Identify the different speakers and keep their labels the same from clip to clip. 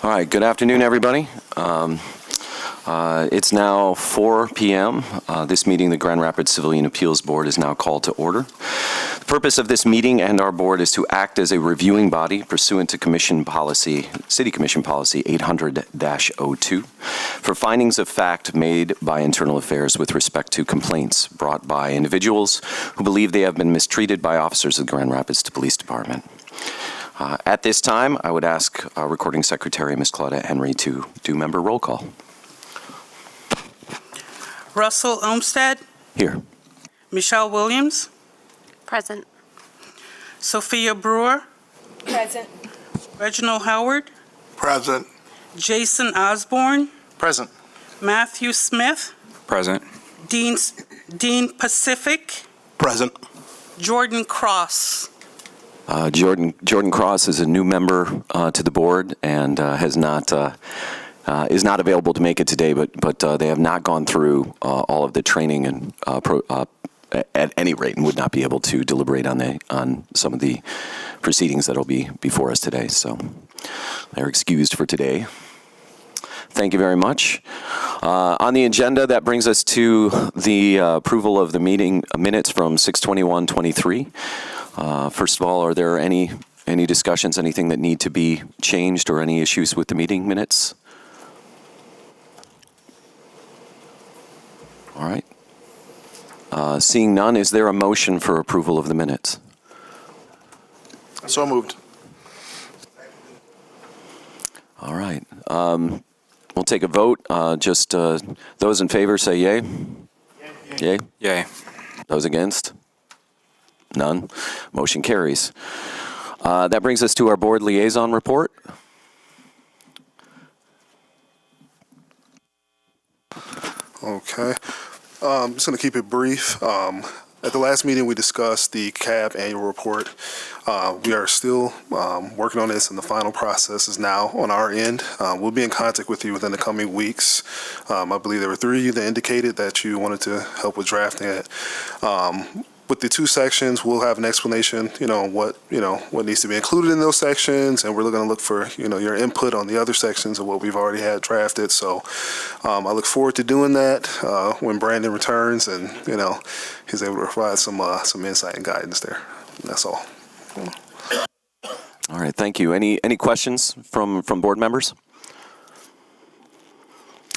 Speaker 1: All right, good afternoon, everybody. It's now 4 p.m. This meeting, the Grand Rapids Civilian Appeals Board, is now called to order. The purpose of this meeting and our board is to act as a reviewing body pursuant to City Commission Policy 800-02 for findings of fact made by Internal Affairs with respect to complaints brought by individuals who believe they have been mistreated by officers of the Grand Rapids Police Department. At this time, I would ask our Recording Secretary, Ms. Claudette Henry, to do member roll call.
Speaker 2: Russell Olmsted.
Speaker 1: Here.
Speaker 2: Michelle Williams.
Speaker 3: Present.
Speaker 2: Sophia Brewer.
Speaker 3: Present.
Speaker 2: Reginald Howard.
Speaker 4: Present.
Speaker 2: Jason Osborne.
Speaker 4: Present.
Speaker 2: Matthew Smith.
Speaker 4: Present.
Speaker 2: Dean Pacific.
Speaker 4: Present.
Speaker 2: Jordan Cross.
Speaker 1: Jordan Cross is a new member to the board and is not available to make it today, but they have not gone through all of the training and at any rate, and would not be able to deliberate on some of the proceedings that will be before us today. So they're excused for today. Thank you very much. On the agenda, that brings us to the approval of the meeting minutes from 6/21/23. First of all, are there any discussions, anything that need to be changed, or any issues with the meeting minutes? All right. Seeing none, is there a motion for approval of the minutes?
Speaker 4: So moved.
Speaker 1: All right. We'll take a vote. Just those in favor say yay. Yay.
Speaker 4: Yay.
Speaker 1: Those against? None. Motion carries. That brings us to our board liaison report.
Speaker 5: Okay. I'm just going to keep it brief. At the last meeting, we discussed the CAB annual report. We are still working on this, and the final process is now on our end. We'll be in contact with you within the coming weeks. I believe there were 3 of you that indicated that you wanted to help with drafting it. With the 2 sections, we'll have an explanation, what needs to be included in those sections, and we're going to look for, your input on the other sections of what we've already had drafted. So I look forward to doing that when Brandon returns, and he's able to provide some insight and guidance there. That's all.
Speaker 1: All right. Thank you. Any questions from board members?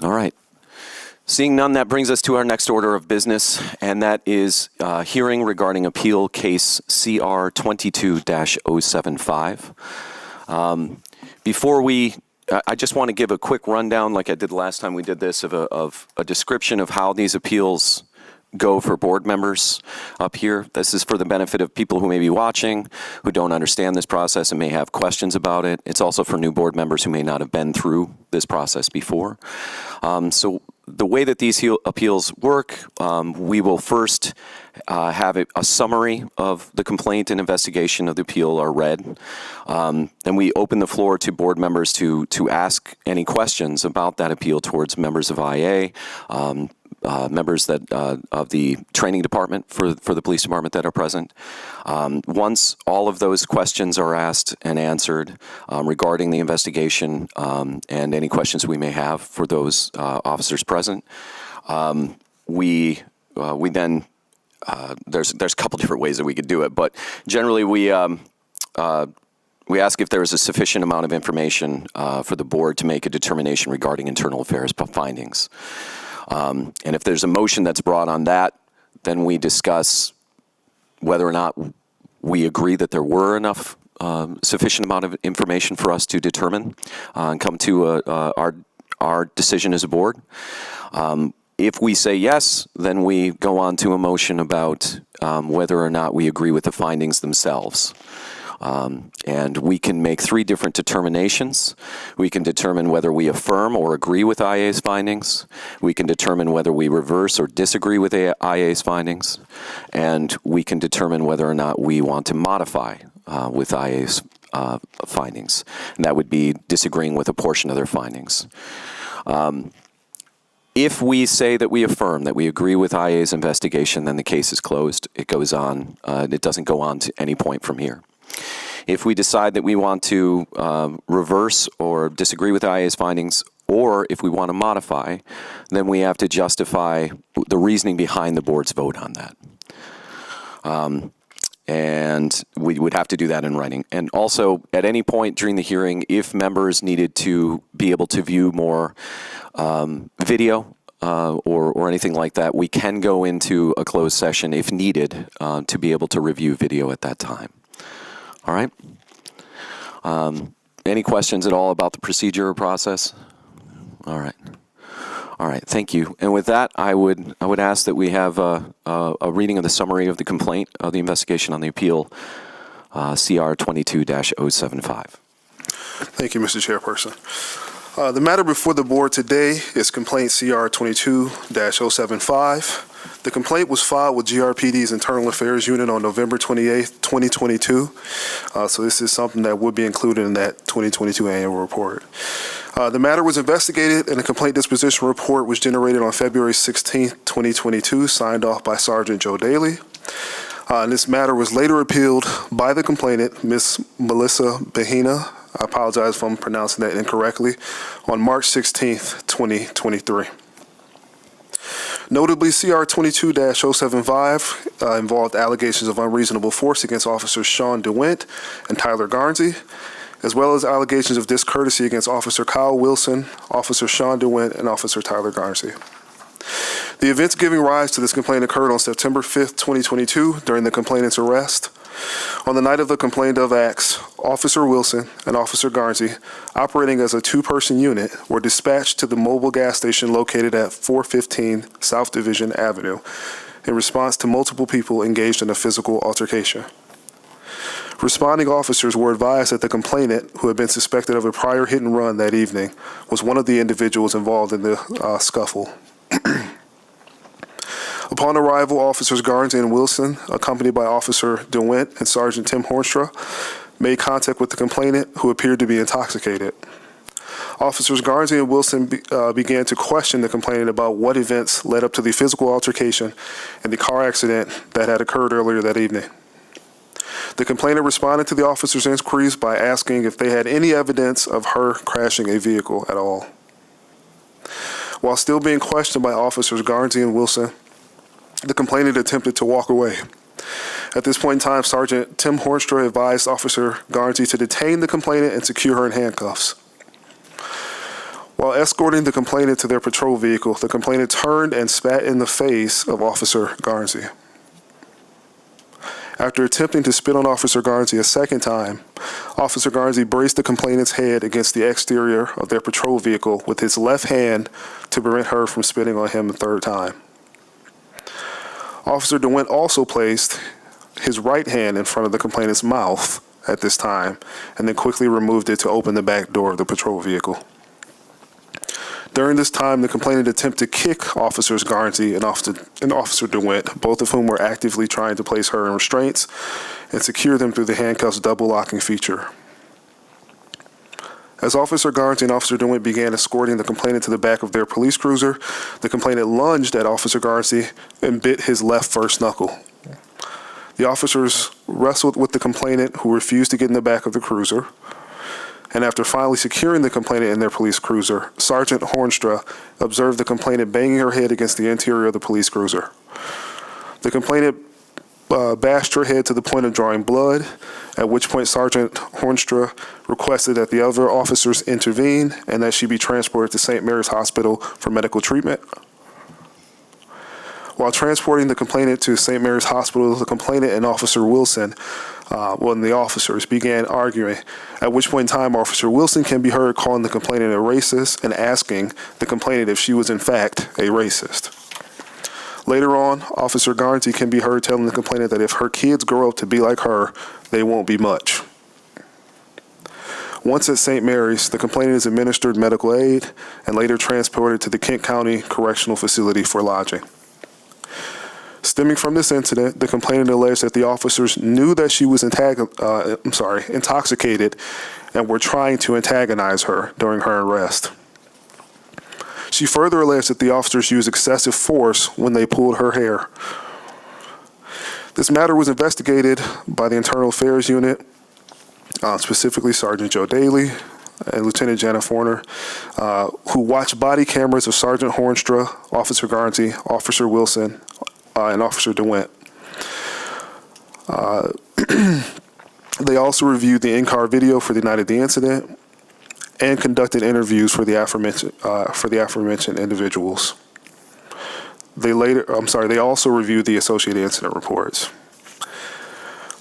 Speaker 1: All right. Seeing none, that brings us to our next order of business, and that is hearing regarding appeal case CR 22-075. I just want to give a quick rundown, like I did last time we did this, of a description of how these appeals go for board members up here. This is for the benefit of people who may be watching, who don't understand this process and may have questions about it. It's also for new board members who may not have been through this process before. So the way that these appeals work, we will first have a summary of the complaint and investigation of the appeal are read. Then we open the floor to board members to ask any questions about that appeal towards members of IA, members of the training department for the police department that are present. Once all of those questions are asked and answered regarding the investigation and any questions we may have for those officers present, we then there's a couple different ways that we could do it, but generally we ask if there is a sufficient amount of information for the board to make a determination regarding internal affairs findings. And if there's a motion that's brought on that, then we discuss whether or not we agree that there were enough sufficient amount of information for us to determine and come to our decision as a board. If we say yes, then we go on to a motion about whether or not we agree with the findings themselves. And we can make 3 different determinations. We can determine whether we affirm or agree with IA's findings. We can determine whether we reverse or disagree with IA's findings. And we can determine whether or not we want to modify with IA's findings. And that would be disagreeing with a portion of their findings. If we say that we affirm, that we agree with IA's investigation, then the case is closed. It goes on. It doesn't go on to any point from here. If we decide that we want to reverse or disagree with the IA's findings, or if we want to modify, then we have to justify the reasoning behind the board's vote on that. And we would have to do that in writing. And also, at any point during the hearing, if members needed to be able to view more video or anything like that, we can go into a closed session if needed to be able to review video at that time. All right? Any questions at all about the procedure or process? All right. All right, thank you. And with that, I would ask that we have a reading of the summary of the complaint of the investigation on the appeal, CR 22-075.
Speaker 5: Thank you, Mr. Chairperson. The matter before the board today is complaint CR 22-075. The complaint was filed with GRPD's Internal Affairs Unit on November 28, 2022. So this is something that would be included in that 2022 annual report. The matter was investigated and a complaint disposition report was generated on February 16, 2022, signed off by Sergeant Joe Daly. And this matter was later appealed by the complainant, Ms. Melissa Bahina. I apologize if I'm pronouncing that incorrectly, on March 16, 2023. Notably, CR 22-075 involved allegations of unreasonable force against Officers Sean DeWint and Tyler Garnsey, as well as allegations of discourtesy against Officer Kyle Wilson, Officer Sean DeWint, and Officer Tyler Garnsey. The events giving rise to this complaint occurred on September 5, 2022, during the complainant's arrest. On the night of the complained of acts, Officer Wilson and Officer Garnsey, operating as a two-person unit, were dispatched to the mobile gas station located at 415 South Division Avenue in response to multiple people engaged in a physical altercation. Responding officers were advised that the complainant, who had been suspected of a prior hit and run that evening, was one of the individuals involved in the scuffle. Upon arrival, Officers Garnsey and Wilson, accompanied by Officer DeWint and Sergeant Tim Hornstra, made contact with the complainant, who appeared to be intoxicated. Officers Garnsey and Wilson began to question the complainant about what events led up to the physical altercation and the car accident that had occurred earlier that evening. The complainant responded to the officers' inquiries by asking if they had any evidence of her crashing a vehicle at all. While still being questioned by Officers Garnsey and Wilson, the complainant attempted to walk away. At this point in time, Sergeant Tim Hornstra advised Officer Garnsey to detain the complainant and secure her in handcuffs. While escorting the complainant to their patrol vehicle, the complainant turned and spat in the face of Officer Garnsey. After attempting to spit on Officer Garnsey a second time, Officer Garnsey braced the complainant's head against the exterior of their patrol vehicle with his left hand to prevent her from spitting on him a third time. Officer DeWint also placed his right hand in front of the complainant's mouth at this time and then quickly removed it to open the back door of the patrol vehicle. During this time, the complainant attempted to kick Officers Garnsey and Officer DeWint, both of whom were actively trying to place her in restraints and secure them through the handcuffs double locking feature. As Officer Garnsey and Officer DeWint began escorting the complainant to the back of their police cruiser, the complainant lunged at Officer Garnsey and bit his left first knuckle. The officers wrestled with the complainant, who refused to get in the back of the cruiser. And after finally securing the complainant in their police cruiser, Sergeant Hornstra observed the complainant banging her head against the interior of the police cruiser. The complainant bashed her head to the point of drawing blood, at which point Sergeant Hornstra requested that the other officers intervene and that she be transported to St. Mary's Hospital for medical treatment. While transporting the complainant to St. Mary's Hospital, the complainant and Officer Wilson, the officers began arguing, at which point in time Officer Wilson can be heard calling the complainant a racist and asking the complainant if she was in fact a racist. Later on, Officer Garnsey can be heard telling the complainant that if her kids grow up to be like her, they won't be much. Once at St. Mary's, the complainant is administered medical aid and later transported to the Kent County Correctional Facility for lodging. Stemming from this incident, the complainant alleged that the officers knew that she was intoxicated and were trying to antagonize her during her arrest. She further alleged that the officers used excessive force when they pulled her hair. This matter was investigated by the Internal Affairs Unit specifically Sergeant Joe Daly and Lieutenant Jana Forner, who watched body cameras of Sergeant Hornstra, Officer Garnsey, Officer Wilson, and Officer DeWint. They also reviewed the in-car video for the night of the incident and conducted interviews for the aforementioned individuals. They also reviewed the associated incident reports.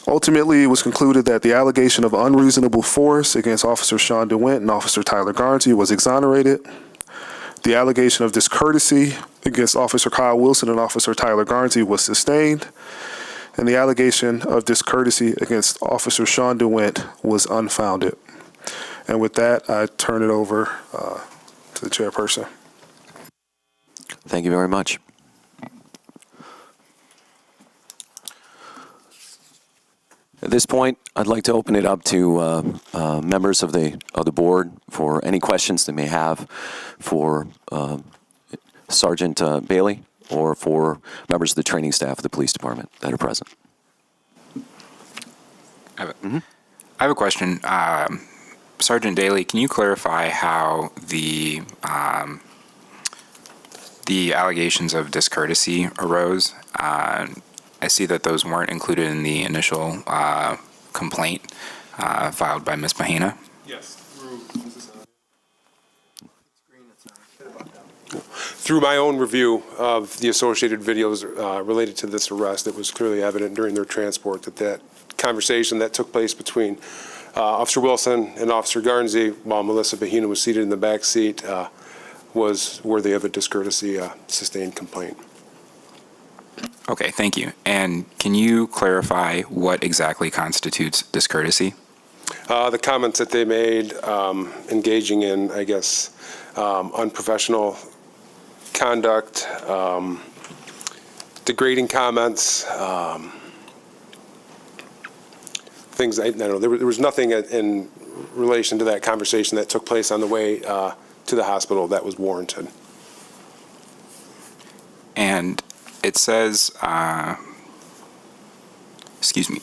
Speaker 5: Ultimately, it was concluded that the allegation of unreasonable force against Officer Sean DeWint and Officer Tyler Garnsey was exonerated. The allegation of discourtesy against Officer Kyle Wilson and Officer Tyler Garnsey was sustained. And the allegation of discourtesy against Officer Sean DeWint was unfounded. And with that, I turn it over to the chairperson.
Speaker 1: Thank you very much. At this point, I'd like to open it up to members of the board for any questions they may have for Sergeant Bailey or for members of the training staff of the police department that are present.
Speaker 4: I have a question. Sergeant Daly, can you clarify how the allegations of discourtesy arose? I see that those weren't included in the initial complaint filed by Ms. Mahina.
Speaker 6: Yes. Through my own review of the associated videos related to this arrest, it was clearly evident during their transport that conversation that took place between Officer Wilson and Officer Garnsey while Melissa Mahina was seated in the back seat was worthy of a discourtesy sustained complaint.
Speaker 4: Okay, thank you. And can you clarify what exactly constitutes discourtesy?
Speaker 6: The comments that they made engaging in, I guess, unprofessional conduct, degrading comments, things, I don't know, there was nothing in relation to that conversation that took place on the way to the hospital that was warranted.
Speaker 4: And it says, excuse me,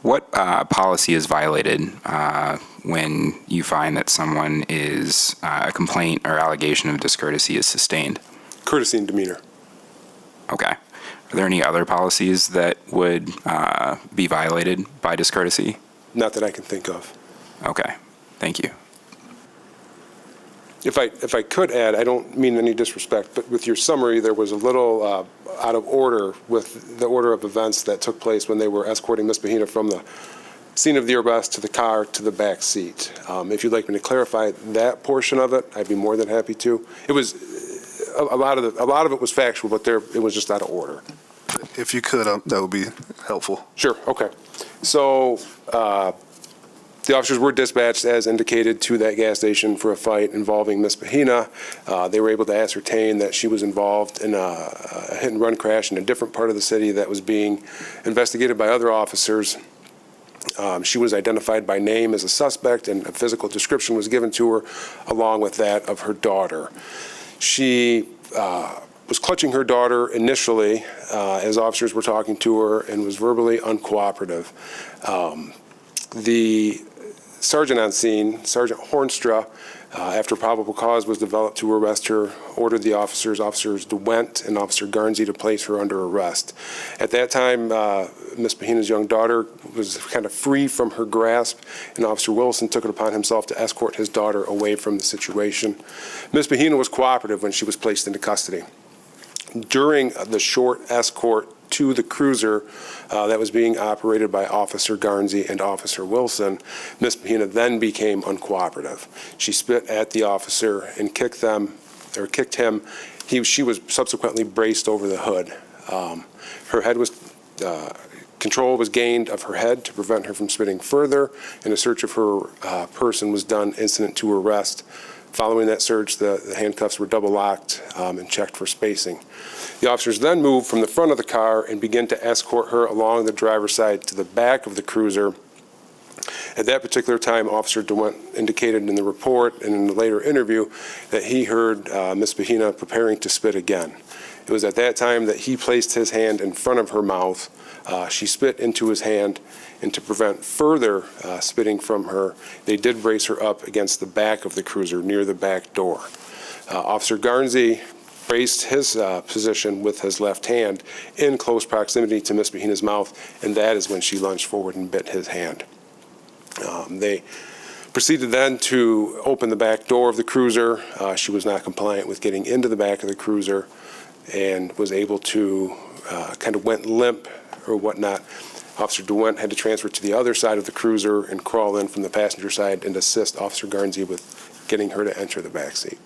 Speaker 4: what policy is violated when you find that someone is, a complaint or allegation of discourtesy is sustained?
Speaker 6: Courtesy and demeanor.
Speaker 4: Okay. Are there any other policies that would be violated by discourtesy?
Speaker 6: Not that I can think of.
Speaker 4: Okay. Thank you.
Speaker 6: If I could add, I don't mean any disrespect, but with your summary, there was a little out of order with the order of events that took place when they were escorting Ms. Mahina from the scene of the arrest to the car to the back seat. If you'd like me to clarify that portion of it, I'd be more than happy to. It was a lot of it was factual, but it was just out of order.
Speaker 5: If you could, that would be helpful.
Speaker 6: Sure. Okay. So the officers were dispatched, as indicated, to that gas station for a fight involving Ms. Mahina. They were able to ascertain that she was involved in a hit-and-run crash in a different part of the city that was being investigated by other officers. She was identified by name as a suspect, and a physical description was given to her, along with that of her daughter. She was clutching her daughter initially as officers were talking to her and was verbally uncooperative. The sergeant on scene, Sergeant Hornstra, after probable cause was developed to arrest her, ordered the officers DeWint and Officer Garnsey, to place her under arrest. At that time, Ms. Mahina's young daughter was kind of free from her grasp, and Officer Wilson took it upon himself to escort his daughter away from the situation. Ms. Mahina was cooperative when she was placed into custody. During the short escort to the cruiser that was being operated by Officer Garnsey and Officer Wilson, Ms. Mahina then became uncooperative. She spit at the officer and kicked him. She was subsequently braced over the hood. Her head was control was gained of her head to prevent her from spitting further, and a search of her person was done incident to arrest. Following that search, the handcuffs were double locked and checked for spacing. The officers then moved from the front of the car and began to escort her along the driver's side to the back of the cruiser. At that particular time, Officer DeWint indicated in the report and in the later interview that he heard Ms. Mahina preparing to spit again. It was at that time that he placed his hand in front of her mouth She spit into his hand, and to prevent further spitting from her, they did brace her up against the back of the cruiser near the back door. Officer Garnsey braced his position with his left hand in close proximity to Ms. Mahina's mouth, and that is when she lunged forward and bit his hand. They proceeded then to open the back door of the cruiser. She was not compliant with getting into the back of the cruiser and was able to kind of went limp or whatnot. Officer DeWent had to transfer to the other side of the cruiser and crawl in from the passenger side and assist Officer Garnsey with getting her to enter the back seat.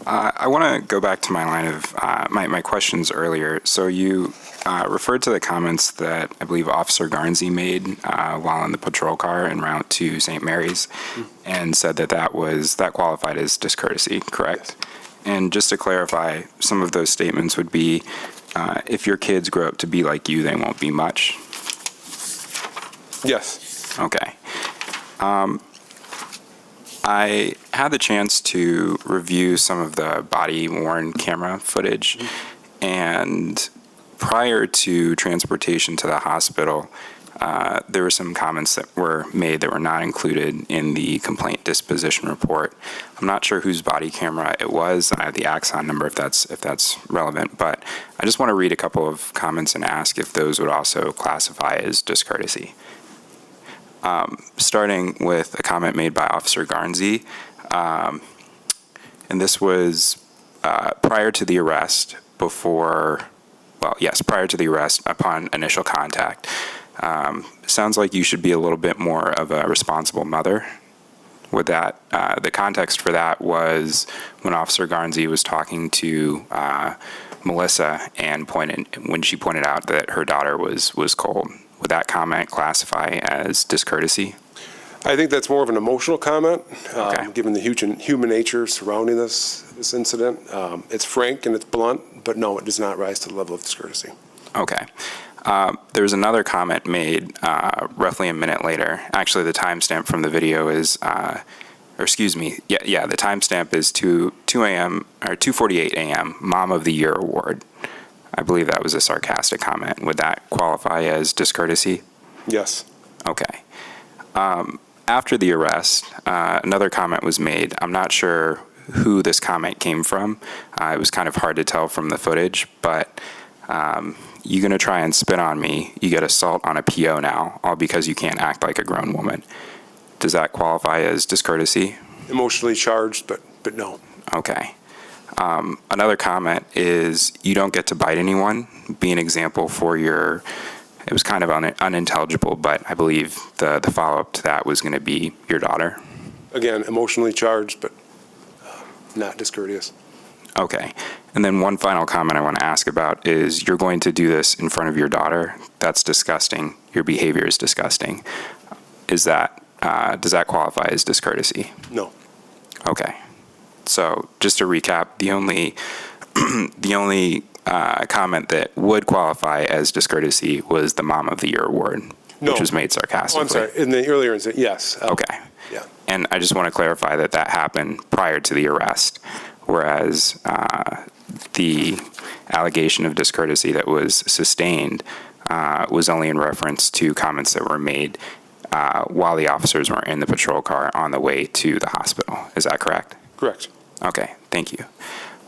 Speaker 4: I want to go back to my line of my questions earlier. So you referred to the comments that I believe Officer Garnsey made while in the patrol car en route to St. Mary's, and said that qualified as discourtesy, correct?
Speaker 6: Yes.
Speaker 4: And just to clarify, some of those statements would be, if your kids grow up to be like you, they won't be much.
Speaker 6: Yes.
Speaker 4: Okay. I had the chance to review some of the body-worn camera footage, and prior to transportation to the hospital, there were some comments that were made that were not included in the complaint disposition report. I'm not sure whose body camera it was. I have the Axon number if that's relevant, but I just want to read a couple of comments and ask if those would also classify as discourtesy. Starting with a comment made by Officer Garnsey, and this was prior to the arrest, prior to the arrest upon initial contact. Sounds like you should be a little bit more of a responsible mother. With that, the context for that was when Officer Garnsey was talking to Melissa and when she pointed out that her daughter was cold. Would that comment classify as discourtesy?
Speaker 6: I think that's more of an emotional comment,
Speaker 4: Okay.
Speaker 6: given the human nature surrounding this incident. It's frank and it's blunt, but no, it does not rise to the level of discourtesy.
Speaker 4: Okay. There was another comment made roughly a minute later. Actually, the timestamp from the video is, the timestamp is 2 a.m. or 2:48 a.m. Mom of the Year Award. I believe that was a sarcastic comment. Would that qualify as discourtesy?
Speaker 6: Yes.
Speaker 4: Okay. After the arrest, another comment was made. I'm not sure who this comment came from. It was kind of hard to tell from the footage, but you're going to try and spit on me. You get assault on a PO now, all because you can't act like a grown woman. Does that qualify as discourtesy?
Speaker 6: Emotionally charged, but no.
Speaker 4: Okay. Another comment is you don't get to bite anyone. Be an example for your, it was kind of unintelligible, but I believe the follow-up to that was going to be your daughter.
Speaker 6: Again, emotionally charged, but not discourteous.
Speaker 4: Okay. And then one final comment I want to ask about is you're going to do this in front of your daughter. That's disgusting. Your behavior is disgusting. Does that qualify as discourtesy?
Speaker 6: No.
Speaker 4: Okay. So just to recap, the only comment that would qualify as discourtesy was the Mom of the Year Award,
Speaker 6: No.
Speaker 4: which was made sarcastically.
Speaker 6: Oh, I'm sorry. In the earlier incident, yes.
Speaker 4: Okay.
Speaker 6: Yeah.
Speaker 4: And I just want to clarify that happened prior to the arrest, whereas the allegation of discourtesy that was sustained was only in reference to comments that were made while the officers were in the patrol car on the way to the hospital. Is that correct?
Speaker 6: Correct.
Speaker 4: Okay, thank you.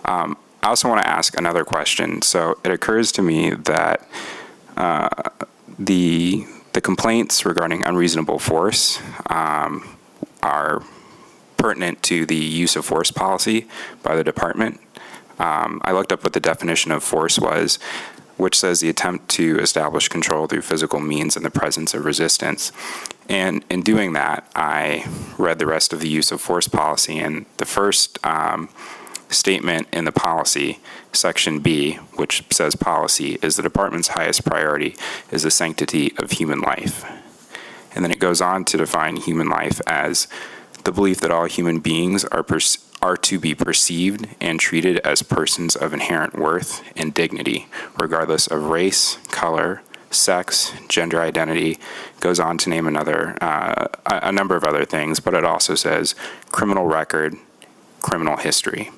Speaker 4: I also want to ask another question. So it occurs to me that the complaints regarding unreasonable force are pertinent to the use of force policy by the department. I looked up what the definition of force was, which says the attempt to establish control through physical means in the presence of resistance. And in doing that, I read the rest of the use of force policy, and the first statement in the policy, section B, which says policy, is the department's highest priority is the sanctity of human life. And then it goes on to define human life as the belief that all human beings are to be perceived and treated as persons of inherent worth and dignity, regardless of race, color, sex, gender identity. Goes on to name a number of other things, but it also says criminal record, criminal history.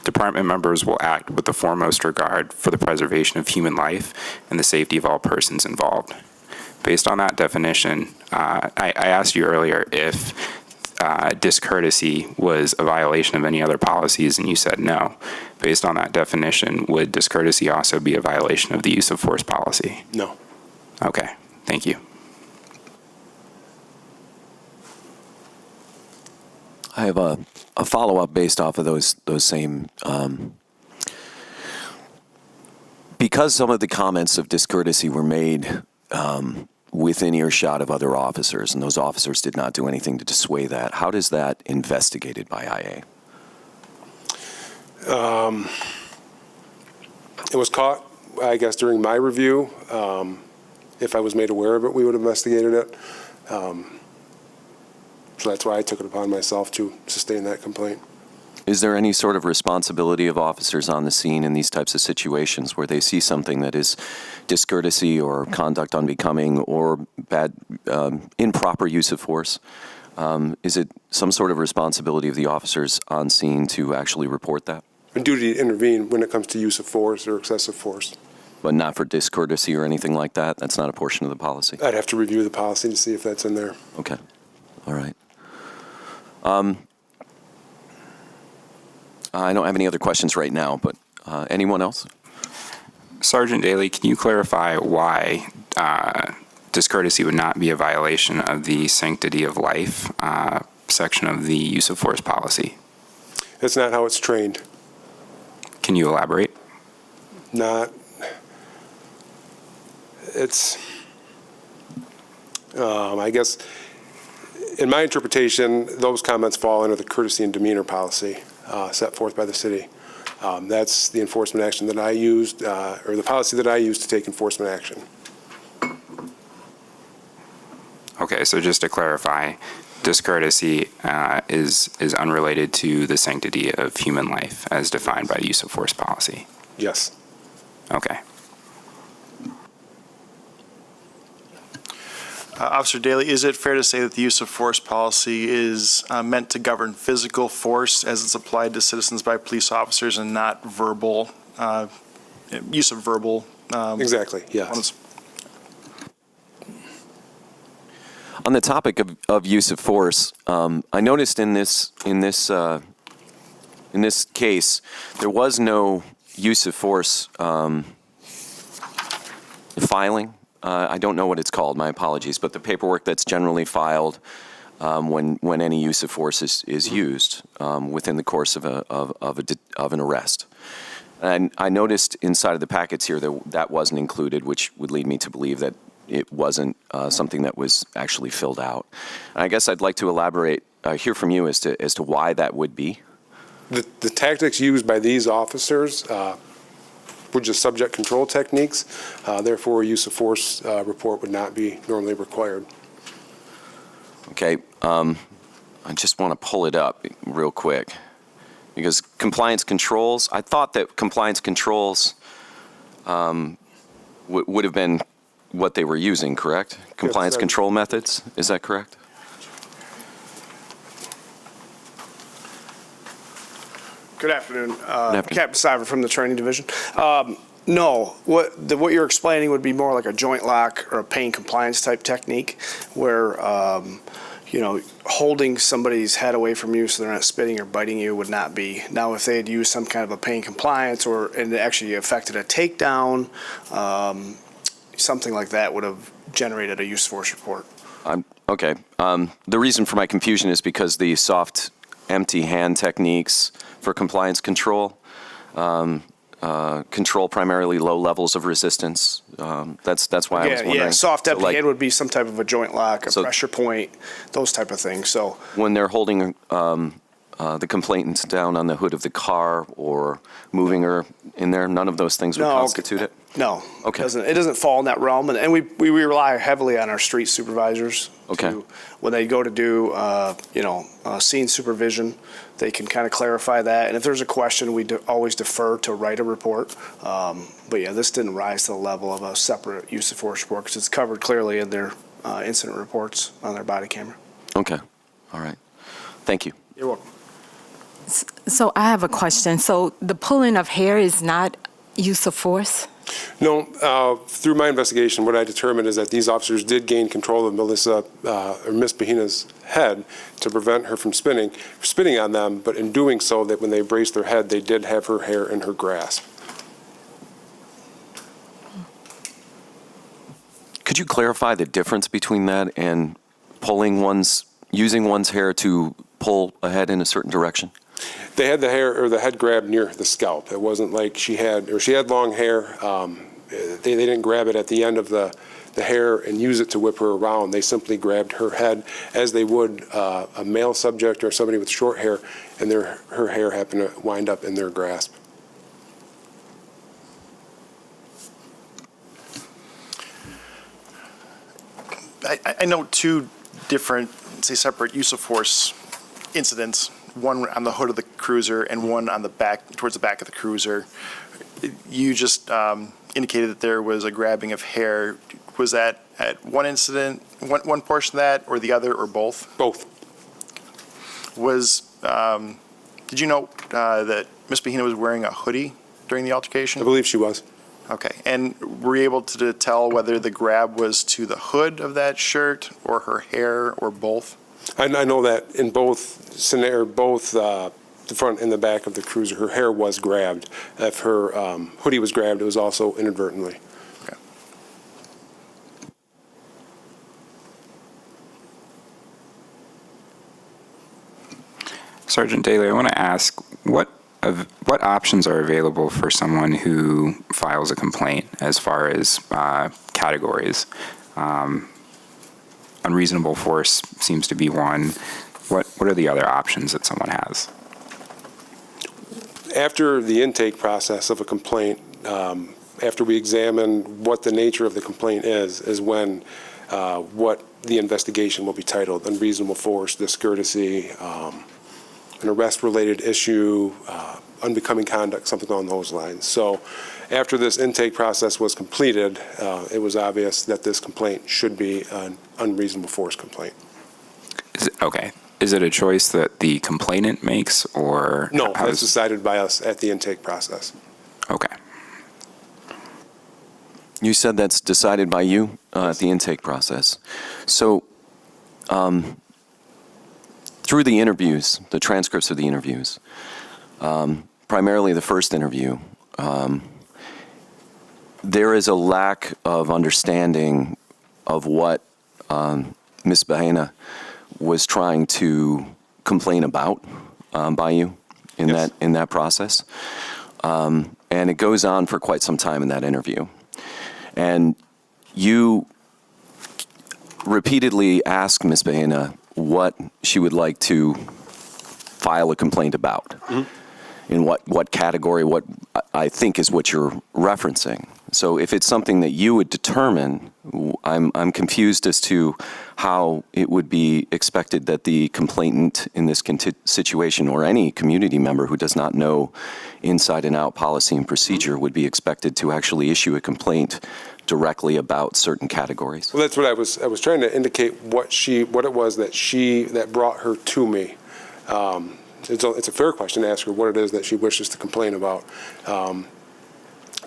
Speaker 4: Department members will act with the foremost regard for the preservation of human life and the safety of all persons involved. Based on that definition, I asked you earlier if discourtesy was a violation of any other policies, and you said no. Based on that definition, would discourtesy also be a violation of the use of force policy?
Speaker 6: No.
Speaker 4: Okay, thank you.
Speaker 1: I have a follow-up based off of those same, because some of the comments of discourtesy were made within earshot of other officers, and those officers did not do anything to dissuade that. How does that investigated by IA?
Speaker 6: It was caught, I guess, during my review. If I was made aware of it, we would have investigated it. So that's why I took it upon myself to sustain that complaint.
Speaker 1: Is there any sort of responsibility of officers on the scene in these types of situations where they see something that is discourtesy or conduct unbecoming or bad, improper use of force? Is it some sort of responsibility of the officers on scene to actually report that?
Speaker 6: A duty to intervene when it comes to use of force or excessive force.
Speaker 1: But not for discourtesy or anything like that? That's not a portion of the policy?
Speaker 6: I'd have to review the policy to see if that's in there.
Speaker 1: Okay. All right. I don't have any other questions right now, but anyone else?
Speaker 4: Sergeant Daly, can you clarify why discourtesy would not be a violation of the sanctity of life section of the use of force policy?
Speaker 6: That's not how it's trained.
Speaker 4: Can you elaborate?
Speaker 6: It's, I guess, in my interpretation, those comments fall under the courtesy and demeanor policy set forth by the city. That's the enforcement action that I used, or the policy that I used to take enforcement action.
Speaker 4: Okay, so just to clarify, discourtesy is unrelated to the sanctity of human life as defined by use of force policy.
Speaker 6: Yes.
Speaker 4: Okay.
Speaker 7: Officer Daly, is it fair to say that the use of force policy is meant to govern physical force as it's applied to citizens by police officers and not verbal, use of verbal?
Speaker 6: Exactly, yes.
Speaker 7: ones?
Speaker 1: On the topic of use of force, I noticed in this case, there was no use of force filing. I don't know what it's called, my apologies, but the paperwork that's generally filed when any use of force is used within the course of an arrest. And I noticed inside of the packets here that wasn't included, which would lead me to believe that it wasn't something that was actually filled out. And I guess I'd like to elaborate, hear from you as to why that would be.
Speaker 6: The tactics used by these officers were just subject control techniques. Therefore, a use of force report would not be normally required.
Speaker 1: Okay, I just want to pull it up real quick because compliance controls, I thought that compliance controls would have been what they were using, correct? Compliance
Speaker 6: sir.
Speaker 1: control methods, is that correct?
Speaker 8: Good afternoon.
Speaker 1: afternoon.
Speaker 8: Captain Stiver from the Training Division. No, what you're explaining would be more like a joint lock or a pain compliance type technique where, holding somebody's head away from you so they're not spitting or biting you would not be. Now, if they had used some kind of a pain compliance and it actually affected a takedown, something like that would have generated a use force report.
Speaker 1: Okay. The reason for my confusion is because the soft, empty hand techniques for compliance control control primarily low levels of resistance. That's why I was wondering.
Speaker 8: Yeah, soft empty
Speaker 1: like,
Speaker 8: hand would be some type of a joint lock, a
Speaker 1: So-
Speaker 8: pressure point, those type of things. So
Speaker 1: when they're holding the complainant down on the hood of the car or moving her in there, none of those things would constitute it?
Speaker 8: No.
Speaker 1: Okay.
Speaker 8: It doesn't fall in that realm. And we rely heavily on our street supervisors.
Speaker 1: Okay.
Speaker 8: When they go to do, scene supervision, they can kind of clarify that. And if there's a question, we always defer to write a report. But yeah, this didn't rise to the level of a separate use of force report because it's covered clearly in their incident reports on their body camera.
Speaker 1: Okay. All right. Thank you.
Speaker 8: You're welcome.
Speaker 9: So I have a question. So the pulling of hair is not use of force?
Speaker 6: No, through my investigation, what I determined is that these officers did gain control of Melissa, or Miss Bahina's head to prevent her from spinning on them, but in doing so, that when they braced their head, they did have her hair in her grasp.
Speaker 1: Could you clarify the difference between that and using one's hair to pull a head in a certain direction?
Speaker 6: They had the hair or the head grabbed near the scalp. It wasn't like she had long hair. They didn't grab it at the end of the hair and use it to whip her around. They simply grabbed her head as they would a male subject or somebody with short hair, and her hair happened to wind up in their grasp.
Speaker 7: I know two different, say, separate use of force incidents, one on the hood of the cruiser and one on the back, towards the back of the cruiser. You just indicated that there was a grabbing of hair. Was that at one incident, one portion of that, or the other, or both?
Speaker 6: Both.
Speaker 7: Did you know that Ms. Bahina was wearing a hoodie during the altercation?
Speaker 6: I believe she was.
Speaker 7: Okay, and were you able to tell whether the grab was to the hood of that shirt or her hair or both?
Speaker 6: I know that in both the front and the back of the cruiser, her hair was grabbed. If her hoodie was grabbed, it was also inadvertently.
Speaker 7: Okay.
Speaker 4: Sergeant Daly, I want to ask, what options are available for someone who files a complaint as far as categories? Unreasonable force seems to be one. What are the other options that someone has?
Speaker 6: After the intake process of a complaint, after we examine what the nature of the complaint is when what the investigation will be titled: unreasonable force, discourtesy, an arrest-related issue, unbecoming conduct, something along those lines. So after this intake process was completed, it was obvious that this complaint should be an unreasonable force complaint.
Speaker 4: Okay. Is it a choice that the complainant makes, or?
Speaker 6: No, that's decided by us at the intake process.
Speaker 4: Okay.
Speaker 1: You said that's decided by you at the intake process. So through the interviews, the transcripts of the interviews, primarily the first interview, there is a lack of understanding of what Ms. Bahina was trying to complain about by you in that process. And it goes on for quite some time in that interview. And you repeatedly ask Ms. Bahina what she would like to file a complaint about. Mm-hmm. In what category, what I think is what you're referencing. So if it's something that you would determine, I'm confused as to how it would be expected that the complainant in this situation, or any community member who does not know inside and out policy and procedure, would be expected to actually issue a complaint directly about certain categories.
Speaker 6: Well, that's what I was trying to indicate what it was that brought her to me. It's a fair question to ask her what it is that she wishes to complain about.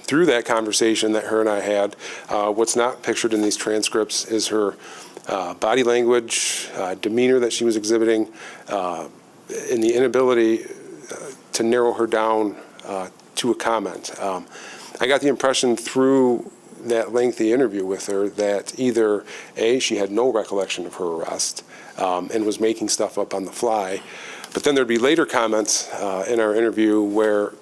Speaker 6: Through that conversation that her and I had, what's not pictured in these transcripts is her body language, demeanor that she was exhibiting, and the inability to narrow her down to a comment. I got the impression through that lengthy interview with her that either A, she had no recollection of her arrest and was making stuff up on the fly, but then there'd be later comments in our interview where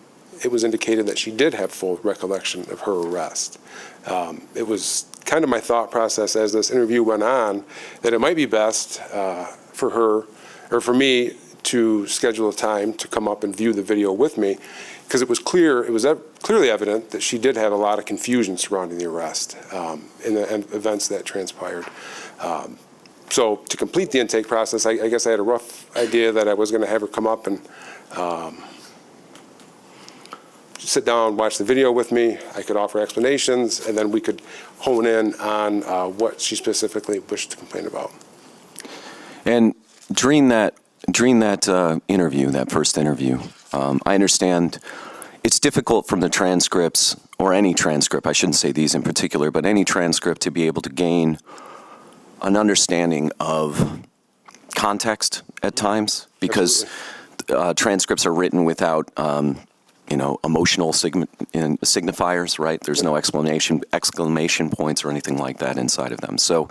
Speaker 6: it was indicated that she did have full recollection of her arrest. It was kind of my thought process as this interview went on that it might be best for her, or for me, to schedule a time to come up and view the video with me, because it was clearly evident that she did have a lot of confusion surrounding the arrest in the events that transpired. So to complete the intake process, I guess I had a rough idea that I was going to have her come up and sit down, watch the video with me. I could offer explanations, and then we could hone in on what she specifically wished to complain about.
Speaker 1: And during that interview, that first interview, I understand it's difficult from the transcripts, or any transcript, I shouldn't say these in particular, but any transcript to be able to gain an understanding of context at times, because transcripts are written without, emotional signifiers, right? There's no exclamation points or anything like that inside of them. So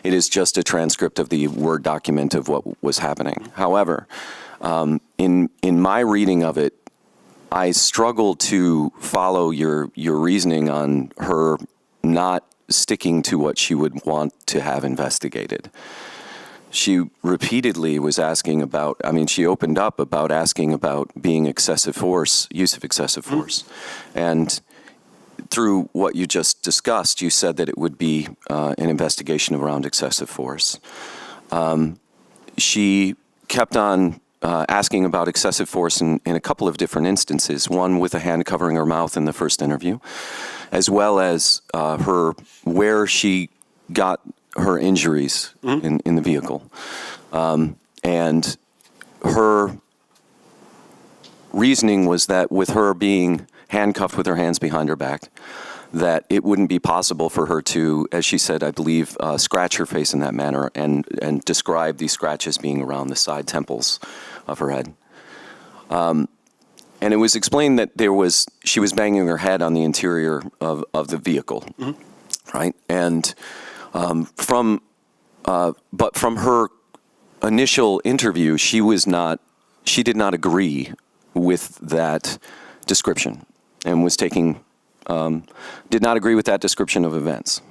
Speaker 1: it is just a transcript of the Word document of what was happening. However, in my reading of it, I struggle to follow your reasoning on her not sticking to what she would want to have investigated. She repeatedly was asking about, she opened up about asking about being excessive force, use of excessive force. And through what you just discussed, you said that it would be an investigation around excessive force. She kept on asking about excessive force in a couple of different instances, one with a hand covering her mouth in the first interview, as well as where she got her injuries in the vehicle. And her reasoning was that with her being handcuffed with her hands behind her back, that it wouldn't be possible for her to, as she said, I believe, scratch her face in that manner and describe these scratches being around the side temples of her head. And it was explained that she was banging her head on the interior of the vehicle, right? And from her initial interview, she did not agree with that description and was did not agree with that description of events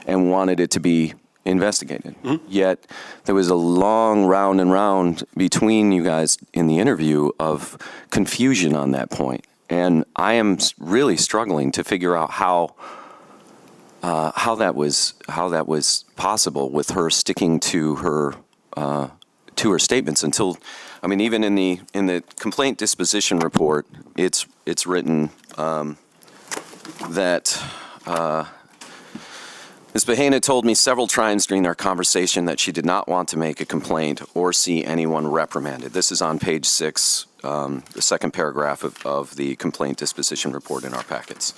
Speaker 1: and wanted it to be investigated. Yet there was a long round and round between you guys in the interview of confusion on that point. And I am really struggling to figure out how that was possible with her sticking to her statements until, even in the complaint disposition report, it's written that Ms. Bahena told me several times during our conversation that she did not want to make a complaint or see anyone reprimanded. This is on page 6, the second paragraph of the complaint disposition report in our packets.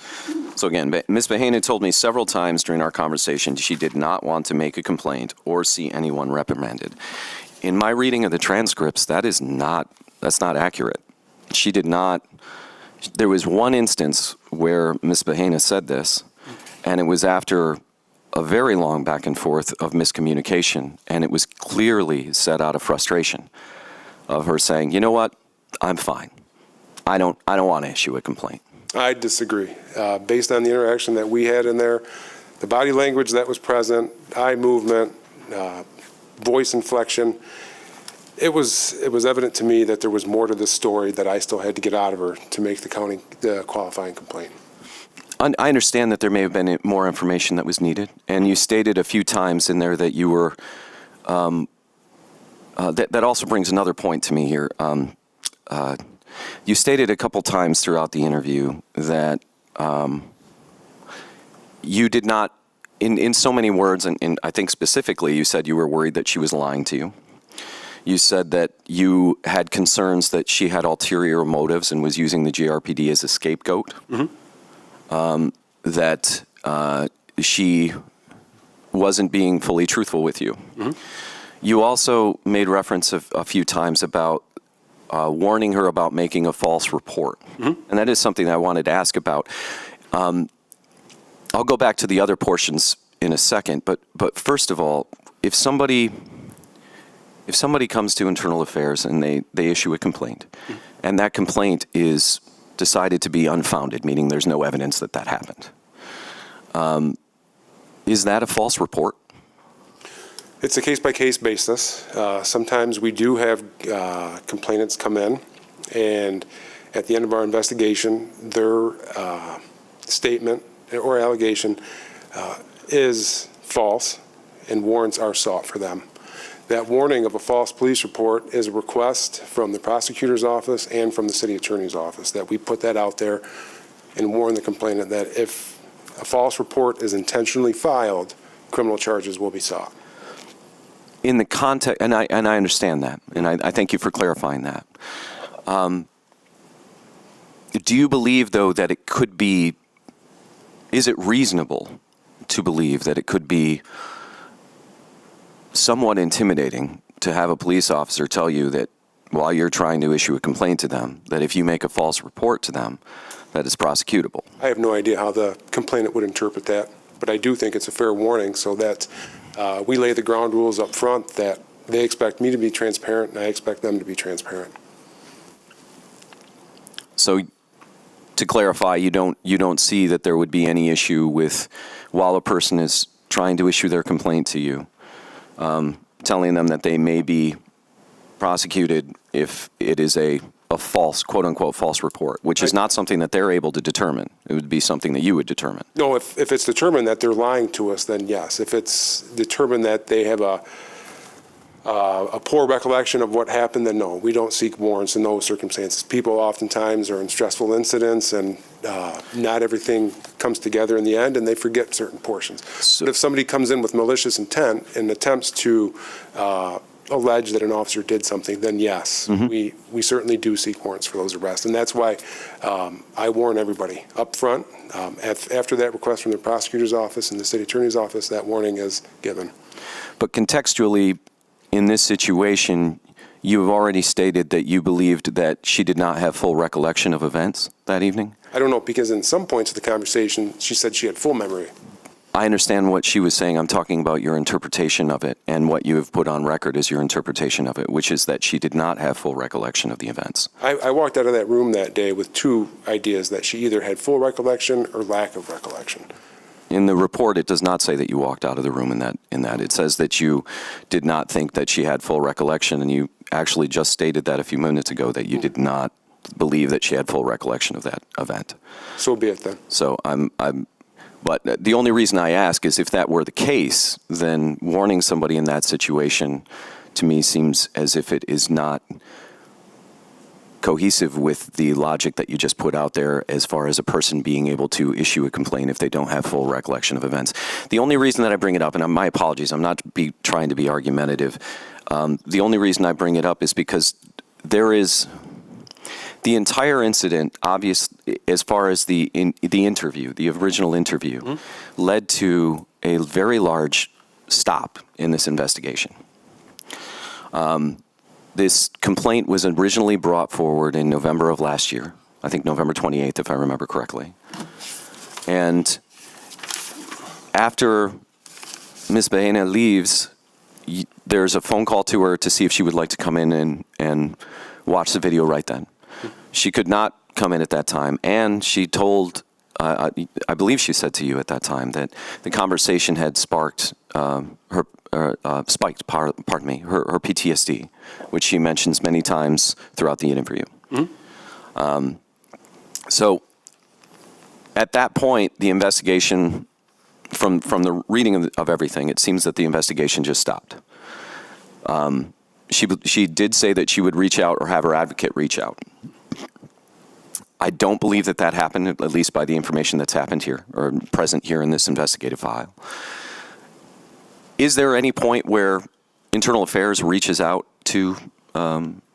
Speaker 1: So again, Ms. Bahena told me several times during our conversation she did not want to make a complaint or see anyone reprimanded. In my reading of the transcripts, that's not accurate. She did not. There was one instance where Ms. Bahena said this, and it was after a very long back and forth of miscommunication, and it was clearly set out of frustration of her saying, you know what, I'm fine. I don't want to issue a complaint.
Speaker 6: I disagree. Based on the interaction that we had in there, the body language that was present, eye movement, voice inflection, it was evident to me that there was more to this story that I still had to get out of her to make the qualifying complaint.
Speaker 1: I understand that there may have been more information that was needed, and you stated a few times in there that you were, that also brings another point to me here. You stated a couple times throughout the interview that you did not, in so many words, and I think specifically you said you were worried that she was lying to you. You said that you had concerns that she had ulterior motives and was using the GRPD as a scapegoat. That she wasn't being fully truthful with you. You also made reference a few times about warning her about making a false report. And that is something I wanted to ask about. I'll go back to the other portions in a second, but first of all, if somebody comes to Internal Affairs and they issue a complaint, and that complaint is decided to be unfounded, meaning there's no evidence that happened, is that a false report?
Speaker 6: It's a case-by-case basis. Sometimes we do have complainants come in, and at the end of our investigation, their statement or allegation is false, and warrants are sought for them. That warning of a false police report is a request from the prosecutor's office and from the city attorney's office, that we put that out there and warn the complainant that if a false report is intentionally filed, criminal charges will be sought.
Speaker 1: In the context, and I understand that, and I thank you for clarifying that. Do you believe, though, that it could be, is it reasonable to believe that it could be somewhat intimidating to have a police officer tell you that while you're trying to issue a complaint to them, that if you make a false report to them, that it's prosecutable?
Speaker 6: I have no idea how the complainant would interpret that, but I do think it's a fair warning so that we lay the ground rules up front that they expect me to be transparent and I expect them to be transparent.
Speaker 1: So, to clarify, you don't see that there would be any issue with, while a person is trying to issue their complaint to you, telling them that they may be prosecuted if it is a false, quote-unquote, false report, which is not something that they're able to determine. It would be something that you would determine.
Speaker 6: No, if it's determined that they're lying to us, then yes. If it's determined that they have a poor recollection of what happened, then no, we don't seek warrants in those circumstances. People oftentimes are in stressful incidents and not everything comes together in the end and they forget certain portions. But if somebody comes in with malicious intent and attempts to allege that an officer did something, then yes, we certainly do seek warrants for those arrests. And that's why I warn everybody up front. After that request from the prosecutor's office and the city attorney's office, that warning is given.
Speaker 1: But contextually, in this situation, you have already stated that you believed that she did not have full recollection of events that evening?
Speaker 6: I don't know, because in some points of the conversation, she said she had full memory.
Speaker 1: I understand what she was saying. I'm talking about your interpretation of it and what you have put on record as your interpretation of it, which is that she did not have full recollection of the events.
Speaker 6: I walked out of that room that day with two ideas, that she either had full recollection or lack of recollection.
Speaker 1: In the report, it does not say that you walked out of the room in that. It says that you did not think that she had full recollection, and you actually just stated that a few minutes ago, that you did not believe that she had full recollection of that event.
Speaker 6: So be it then.
Speaker 1: So but the only reason I ask is if that were the case, then warning somebody in that situation to me seems as if it is not cohesive with the logic that you just put out there as far as a person being able to issue a complaint if they don't have full recollection of events. The only reason that I bring it up, and my apologies, I'm not trying to be argumentative. The only reason I bring it up is because there is the entire incident, obvious as far as the interview, the original interview, led to a very large stop in this investigation. This complaint was originally brought forward in November of last year, I think November 28th, if I remember correctly. And after Ms. Baena leaves, there's a phone call to her to see if she would like to come in and watch the video right then. She could not come in at that time, and she told, I believe she said to you at that time, that the conversation had sparked her PTSD, which she mentions many times throughout the interview. So at that point, the investigation, from the reading of everything, it seems that the investigation just stopped. She did say that she would reach out or have her advocate reach out. I don't believe that happened, at least by the information that's happened here or present here in this investigative file. Is there any point where Internal Affairs reaches out to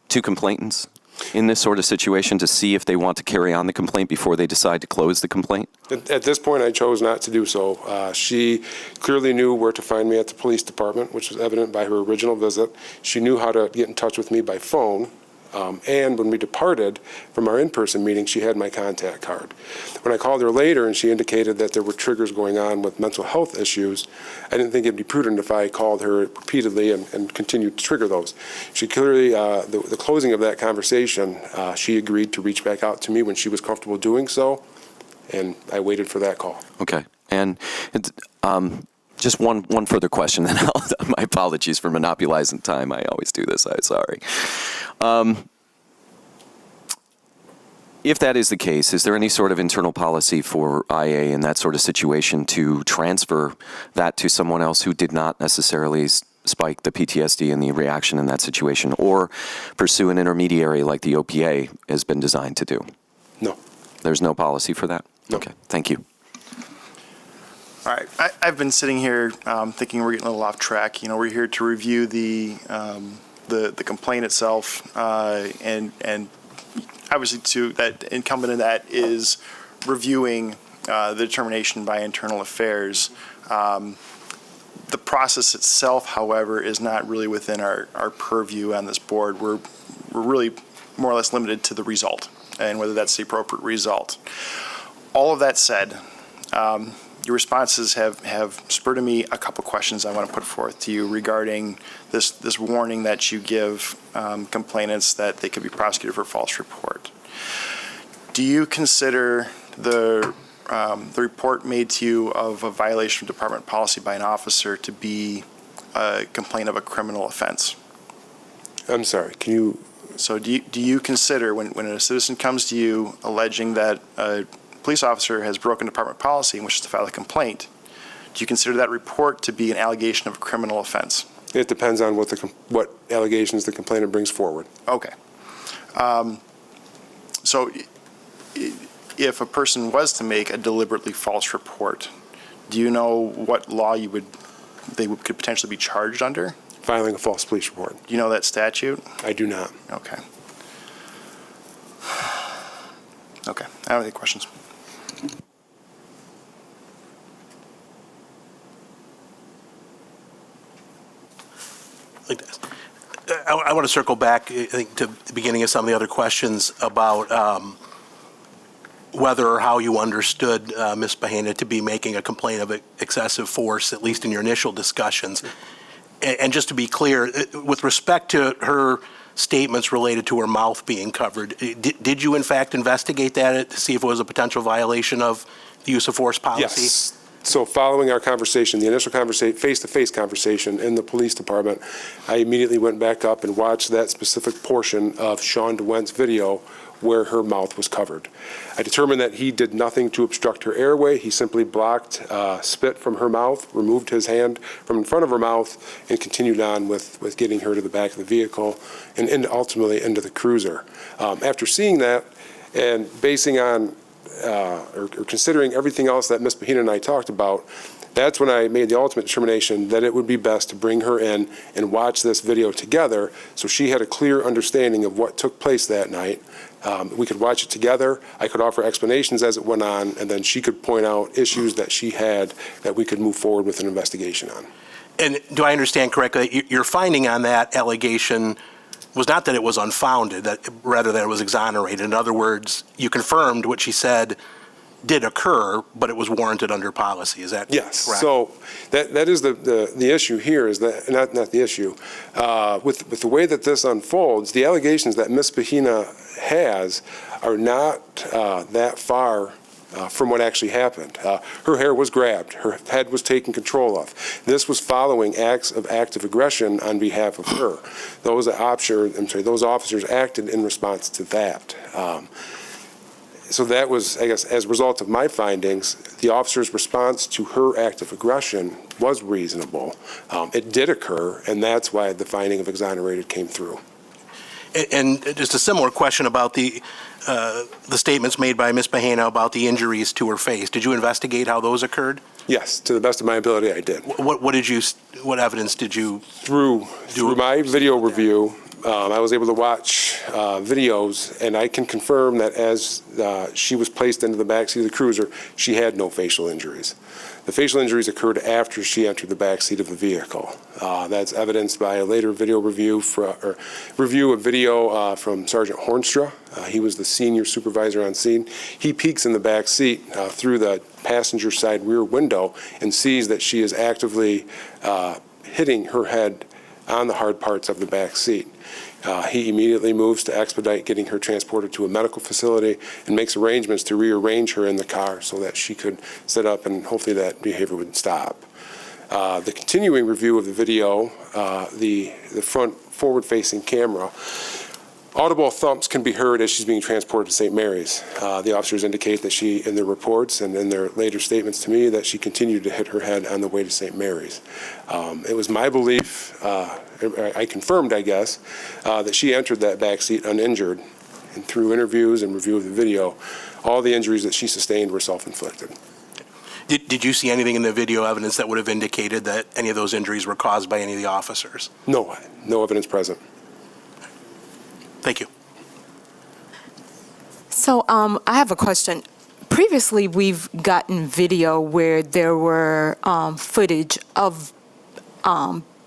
Speaker 1: complainants in this sort of situation to see if they want to carry on the complaint before they decide to close the complaint?
Speaker 6: At this point, I chose not to do so. She clearly knew where to find me at the police department, which was evident by her original visit. She knew how to get in touch with me by phone. And when we departed from our in-person meeting, she had my contact card. When I called her later and she indicated that there were triggers going on with mental health issues, I didn't think it'd be prudent if I called her repeatedly and continued to trigger those. She clearly, the closing of that conversation, she agreed to reach back out to me when she was comfortable doing so, and I waited for that call.
Speaker 1: Okay. And just one further question, then my apologies for monopolizing time. I always do this. I'm sorry. If that is the case, is there any sort of internal policy for IA in that sort of situation to transfer that to someone else who did not necessarily spike the PTSD and the reaction in that situation, or pursue an intermediary like the OPA has been designed to do?
Speaker 6: No.
Speaker 1: There's no policy for that?
Speaker 6: No.
Speaker 1: Okay. Thank you.
Speaker 7: All right, I've been sitting here thinking we're getting a little off track. You know, we're here to review the complaint itself, and obviously, that incumbent in that is reviewing the determination by Internal Affairs. The process itself, however, is not really within our purview on this board. We're really more or less limited to the result and whether that's the appropriate result. All of that said, your responses have spurred in me a couple questions I want to put forth to you regarding this warning that you give complainants that they could be prosecuted for false report. Do you consider the report made to you of a violation of department policy by an officer to be a complaint of a criminal offense?
Speaker 6: I'm sorry, can you?
Speaker 7: So do you consider, when a citizen comes to you alleging that a police officer has broken department policy and wishes to file a complaint, do you consider that report to be an allegation of a criminal offense?
Speaker 6: It depends on what allegations the complainant brings forward.
Speaker 7: Okay. So if a person was to make a deliberately false report, do you know what law they could potentially be charged under?
Speaker 6: Filing a false police report.
Speaker 7: Do you know that statute?
Speaker 6: I do not.
Speaker 7: Okay. Okay, I don't have any questions.
Speaker 10: Like this. I want to circle back, I think, to the beginning of some of the other questions about whether or how you understood Ms. Bahena to be making a complaint of excessive force, at least in your initial discussions. And just to be clear, with respect to her statements related to her mouth being covered, did you in fact investigate that to see if it was a potential violation of the use of force policy?
Speaker 6: Yes. So following our conversation, the initial conversation, face-to-face conversation in the police department, I immediately went back up and watched that specific portion of Sean DeWent's video where her mouth was covered. I determined that he did nothing to obstruct her airway. He simply blocked spit from her mouth, removed his hand from in front of her mouth, and continued on with getting her to the back of the vehicle and ultimately into the cruiser. After seeing that and basing on or considering everything else that Ms. Bahena and I talked about, that's when I made the ultimate determination that it would be best to bring her in and watch this video together so she had a clear understanding of what took place that night. We could watch it together. I could offer explanations as it went on, and then she could point out issues that she had that we could move forward with an investigation on.
Speaker 10: And do I understand correctly, your finding on that allegation was not that it was unfounded, rather that it was exonerated? In other words, you confirmed what she said did occur, but it was warranted under policy. Is that
Speaker 6: yes.
Speaker 10: correct?
Speaker 6: So that is the issue here, is that not the issue. With the way that this unfolds, the allegations that Ms. Bahena has are not that far from what actually happened. Her hair was grabbed. Her head was taken control of. This was following acts of active aggression on behalf of her. Those officers acted in response to that. So that was, I guess, as a result of my findings, the officer's response to her act of aggression was reasonable. It did occur, and that's why the finding of exonerated came through.
Speaker 10: And just a similar question about the statements made by Ms. Bahena about the injuries to her face. Did you investigate how those occurred?
Speaker 6: Yes, to the best of my ability, I did.
Speaker 10: What evidence did you?
Speaker 6: Through my video review, I was able to watch videos, and I can confirm that as she was placed into the backseat of the cruiser, she had no facial injuries. The facial injuries occurred after she entered the backseat of the vehicle. That's evidenced by a later video review of video from Sergeant Hornstra. He was the senior supervisor on scene. He peeks in the back seat through the passenger side rear window and sees that she is actively hitting her head on the hard parts of the back seat. He immediately moves to expedite getting her transported to a medical facility and makes arrangements to rearrange her in the car so that she could sit up and hopefully that behavior would stop. The continuing review of the video, the front forward-facing camera, audible thumps can be heard as she's being transported to St. Mary's. The officers indicate that she, in their reports and in their later statements to me, that she continued to hit her head on the way to St. Mary's. It was my belief, I confirmed, I guess, that she entered that back seat uninjured, and through interviews and review of the video, all the injuries that she sustained were self-inflicted.
Speaker 10: Did you see anything in the video evidence that would have indicated that any of those injuries were caused by any of the officers?
Speaker 6: No evidence present.
Speaker 10: Thank you.
Speaker 9: So I have a question. Previously, we've gotten video where there were footage of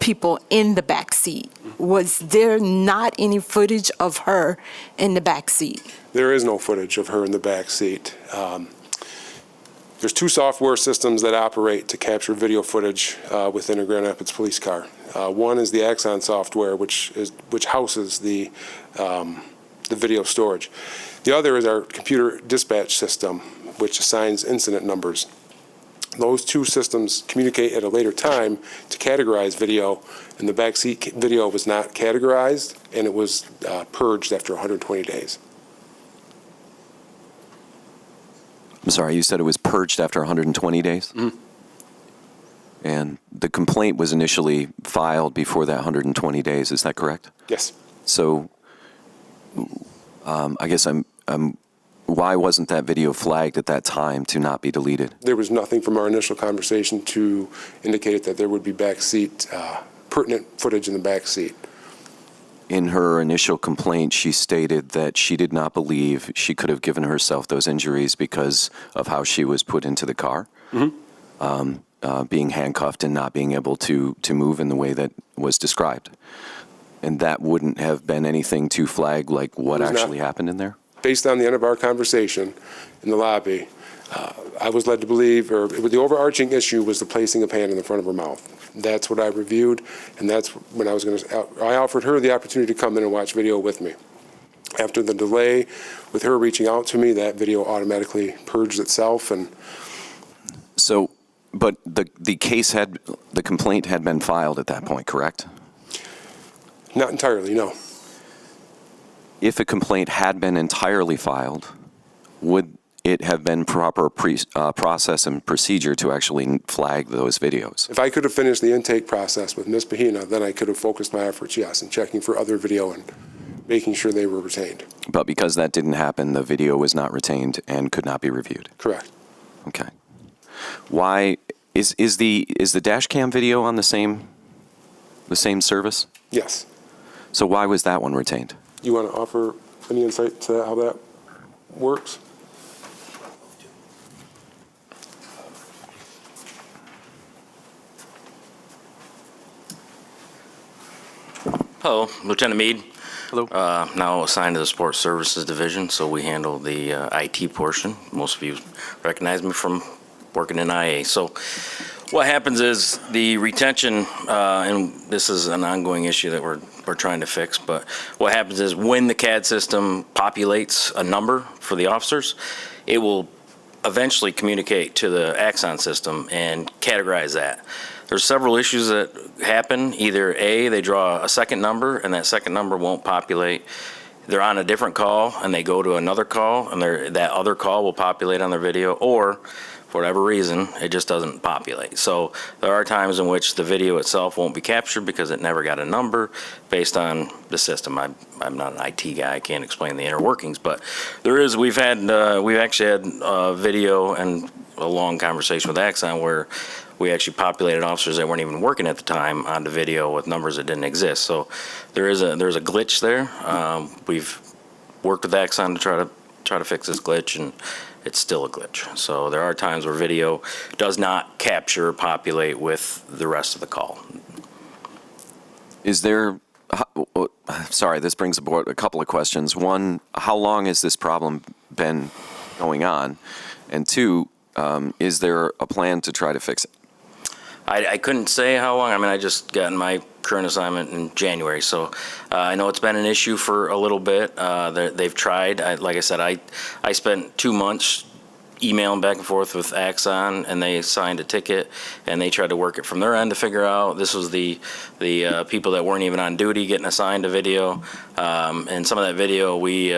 Speaker 9: people in the back seat. Was there not any footage of her in the back seat?
Speaker 6: There is no footage of her in the back seat. There's two software systems that operate to capture video footage within a Grand Rapids police car. One is the Axon software, which houses the video storage. The other is our computer dispatch system, which assigns incident numbers. Those two systems communicate at a later time to categorize video, and the backseat video was not categorized, and it was purged after 120 days.
Speaker 1: I'm sorry, you said it was purged after 120 days?
Speaker 6: Mhm.
Speaker 1: And the complaint was initially filed before that 120 days, is that correct?
Speaker 6: Yes.
Speaker 1: So I guess why wasn't that video flagged at that time to not be deleted?
Speaker 6: There was nothing from our initial conversation to indicate that there would be backseat, pertinent footage in the backseat.
Speaker 1: In her initial complaint, she stated that she did not believe she could have given herself those injuries because of how she was put into the car, being handcuffed and not being able to move in the way that was described. And that wouldn't have been anything to flag, like what
Speaker 6: It was not.
Speaker 1: actually happened in there?
Speaker 6: Based on the end of our conversation in the lobby, I was led to believe, or the overarching issue was the placing of hand in the front of her mouth. That's what I reviewed, and that's when I offered her the opportunity to come in and watch video with me. After the delay with her reaching out to me, that video automatically purged itself, and
Speaker 1: So, but the complaint had been filed at that point, correct?
Speaker 6: not entirely, no.
Speaker 1: If a complaint had been entirely filed, would it have been proper process and procedure to actually flag those videos?
Speaker 6: If I could have finished the intake process with Ms. Bahina, then I could have focused my efforts, yes, in checking for other video and making sure they were retained.
Speaker 1: But because that didn't happen, the video was not retained and could not be reviewed.
Speaker 6: Correct.
Speaker 1: Okay. Why is the dash cam video on the same service?
Speaker 6: Yes.
Speaker 1: So why was that one retained?
Speaker 6: You want to offer any insight to how that works?
Speaker 11: Hello, Lieutenant Meade.
Speaker 10: Hello.
Speaker 11: Now assigned to the Sports Services Division, so we handle the IT portion. Most of you recognize me from working in IA. So what happens is the retention, and this is an ongoing issue that we're trying to fix, but what happens is when the CAD system populates a number for the officers, it will eventually communicate to the Axon system and categorize that. There's several issues that happen. Either A, they draw a second number and that second number won't populate. They're on a different call and they go to another call and that other call will populate on their video, or for whatever reason, it just doesn't populate. So there are times in which the video itself won't be captured because it never got a number based on the system. I'm not an IT guy, I can't explain the inner workings, but we've actually had video and a long conversation with Axon where we actually populated officers that weren't even working at the time on the video with numbers that didn't exist. So there's a glitch there. We've worked with Axon to try to fix this glitch, and it's still a glitch. So there are times where video does not capture or populate with the rest of the call.
Speaker 1: Is there, sorry, this brings aboard a couple of questions. One, how long has this problem been going on? And two, is there a plan to try to fix it?
Speaker 11: I couldn't say how long. I mean, I just got my current assignment in January, so I know it's been an issue for a little bit. They've tried. Like I said, I spent 2 months emailing back and forth with Axon, and they signed a ticket, and they tried to work it from their end to figure out. This was the people that weren't even on duty getting assigned a video, and some of that video we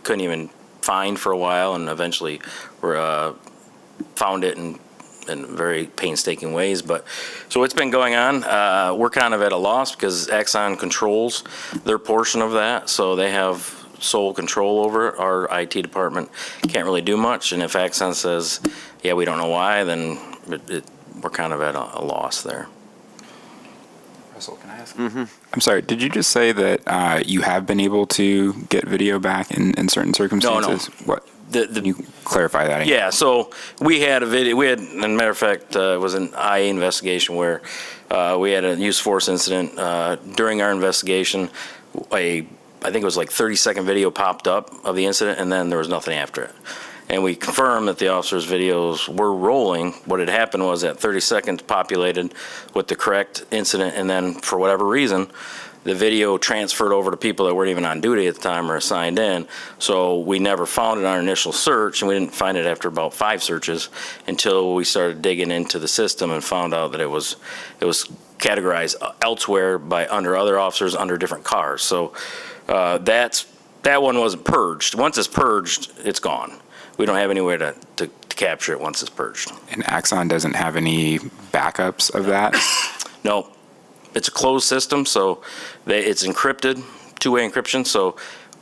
Speaker 11: couldn't even find for a while, and eventually found it in very painstaking ways. But so it's been going on. We're kind of at a loss because Axon controls their portion of that, so they have sole control over it. Our IT department can't really do much, and if Axon says, yeah, we don't know why, then we're kind of at a loss there.
Speaker 4: Russell, can I ask? I'm sorry, did you just say that you have been able to get video back in certain circumstances? What? Can you clarify that?
Speaker 11: Yeah, so we had a video, as a matter of fact, it was an IA investigation where we had a use of force incident. During our investigation, I think it was like 30-second video popped up of the incident, and then there was nothing after it. And we confirmed that the officers' videos were rolling. What had happened was that 30 seconds populated with the correct incident, and then for whatever reason, the video transferred over to people that weren't even on duty at the time or assigned in. So we never found it on our initial search, and we didn't find it after about 5 searches until we started digging into the system and found out that it was categorized elsewhere by under other officers under different cars. So that one wasn't purged. Once it's purged, it's gone. We don't have anywhere to capture it once it's purged.
Speaker 4: And Axon doesn't have any backups of that?
Speaker 11: No. It's a closed system, so it's encrypted, two-way encryption, so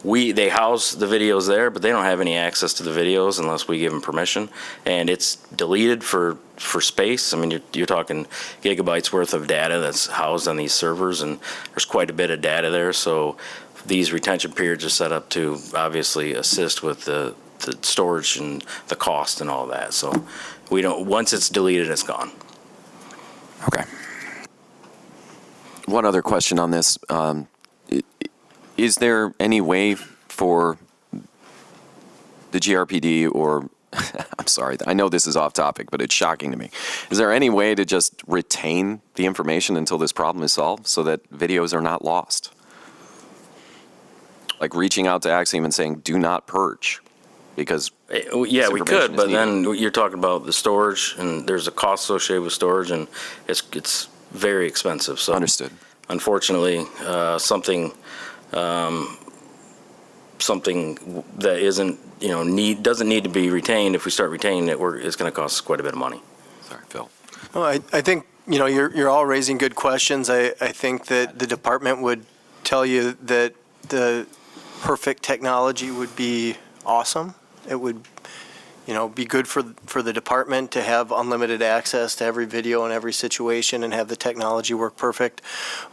Speaker 11: they house the videos there, but they don't have any access to the videos unless we give them permission. And it's deleted for space. I mean, you're talking gigabytes worth of data that's housed on these servers, and there's quite a bit of data there. So these retention periods are set up to obviously assist with the storage and the cost and all that. So we don't. Once it's deleted, it's gone.
Speaker 4: Okay.
Speaker 1: One other question on this. Is there any way for the GRPD or, I'm sorry, I know this is off topic, but it's shocking to me. Is there any way to just retain the information until this problem is solved so that videos are not lost? Like reaching out to Axiom and saying, do not purge, because
Speaker 11: yeah, we could, but
Speaker 1: needed.
Speaker 11: then you're talking about the storage, and there's a cost associated with storage, and it's very expensive. So
Speaker 1: Understood.
Speaker 11: Unfortunately, something that isn't doesn't need to be retained. If we start retaining it, it's going to cost us quite a bit of money.
Speaker 1: Sorry, Phil.
Speaker 12: Well, I think, you're all raising good questions. I think that the department would tell you that the perfect technology would be awesome. It would, be good for the department to have unlimited access to every video in every situation and have the technology work perfect.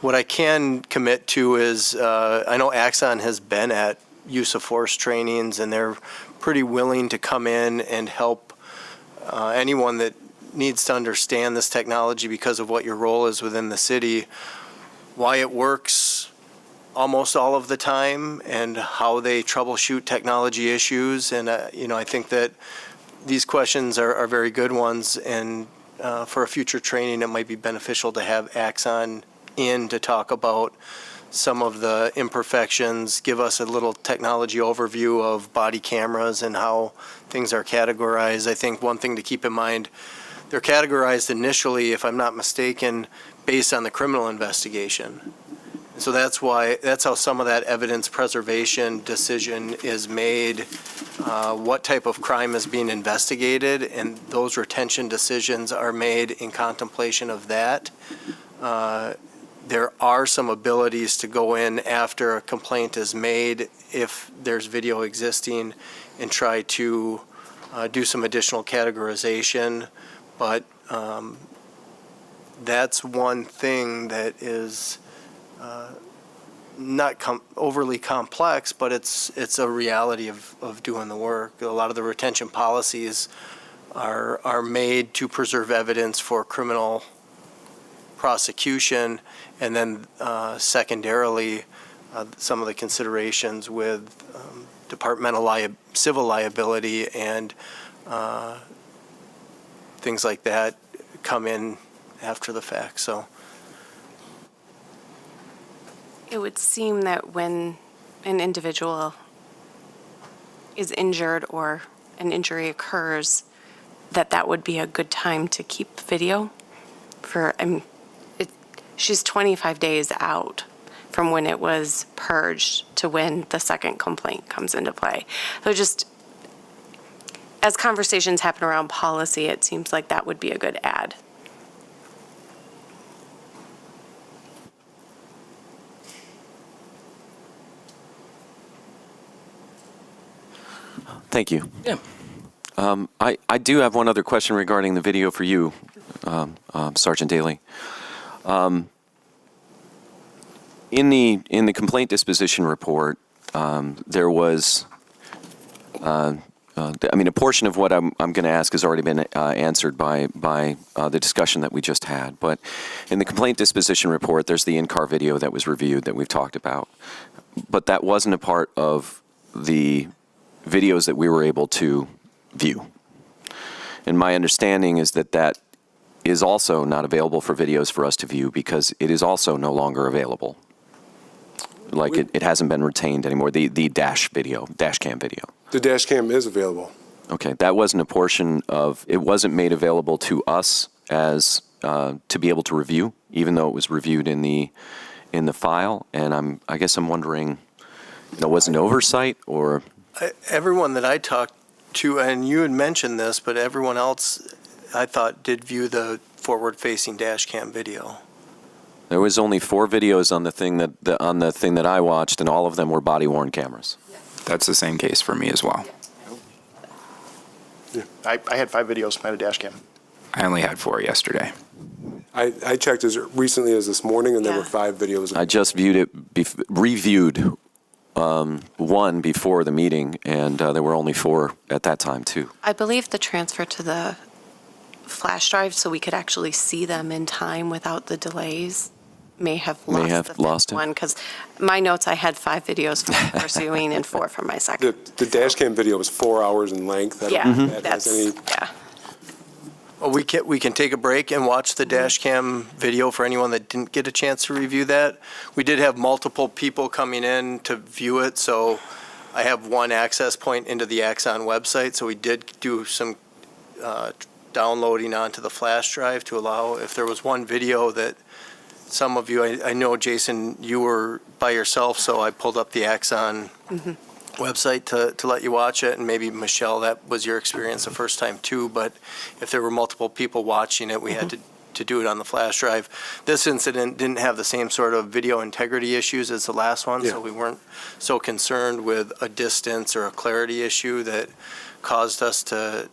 Speaker 12: What I can commit to is, I know Axon has been at use of force trainings, and they're pretty willing to come in and help anyone that needs to understand this technology because of what your role is within the city, why it works almost all of the time, and how they troubleshoot technology issues. And, I think that these questions are very good ones, and for a future training, it might be beneficial to have Axon in to talk about some of the imperfections, give us a little technology overview of body cameras and how things are categorized. I think one thing to keep in mind, they're categorized initially, if I'm not mistaken, based on the criminal investigation. So that's how some of that evidence preservation decision is made, what type of crime is being investigated, and those retention decisions are made in contemplation of that. There are some abilities to go in after a complaint is made, if there's video existing, and try to do some additional categorization. But that's one thing that is not overly complex, but it's a reality of doing the work. A lot of the retention policies are made to preserve evidence for criminal prosecution, and then secondarily, some of the considerations with departmental civil liability and things like that come in after the fact. So
Speaker 3: It would seem that when an individual is injured or an injury occurs, that would be a good time to keep video. She's 25 days out from when it was purged to when the second complaint comes into play. So just as conversations happen around policy, it seems like that would be a good add.
Speaker 1: Thank you.
Speaker 11: Yeah.
Speaker 1: I do have one other question regarding the video for you, Sergeant Daly. in the complaint disposition report, there was, a portion of what I'm going to ask has already been answered by the discussion that we just had. But in the complaint disposition report, there's the in-car video that was reviewed that we've talked about. But that wasn't a part of the videos that we were able to view. And my understanding is that that is also not available for videos for us to view because it is also no longer available. Like it hasn't been retained anymore, the dash cam video.
Speaker 6: The dash cam is available.
Speaker 1: Okay, that wasn't a portion of, it wasn't made available to us as, to be able to review, even though it was reviewed in the file. And I guess I'm wondering, was it an oversight or?
Speaker 12: Everyone that I talked to, and you had mentioned this, but everyone else, I thought, did view the forward-facing dash cam video.
Speaker 1: There was only 4 videos on the thing that I watched, and all of them were body-worn cameras.
Speaker 4: That's the same case for me as well.
Speaker 7: I had 5 videos from a dash cam.
Speaker 4: I only had 4 yesterday.
Speaker 6: I checked as recently as this morning, and there were
Speaker 3: Yeah.
Speaker 6: 5 videos.
Speaker 1: I just viewed it, reviewed one before the meeting, and there were only 4 at that time, too.
Speaker 3: I believe the transfer to the flash drive so we could actually see them in time without the delays may have lost
Speaker 1: it.
Speaker 3: one, because my notes, I had 5 videos from my first viewing and 4 from my second.
Speaker 6: The dash cam video was 4 hours in length. I don't
Speaker 3: Yeah,
Speaker 6: know if that has any.
Speaker 3: yeah.
Speaker 12: Well, we can take a break and watch the dash cam video for anyone that didn't get a chance to review that. We did have multiple people coming in to view it, so I have one access point into the Axon website, so we did do some downloading onto the flash drive to allow, if there was one video that some of you, I know, Jason, you were by yourself, so I pulled up the Axon website to let you watch it, and maybe, Michelle, that was your experience the first time too, but if there were multiple people watching it, we had to do it on the flash drive. This incident didn't have the same sort of video integrity issues as the last one, so we weren't so concerned with a distance or a clarity issue that caused us to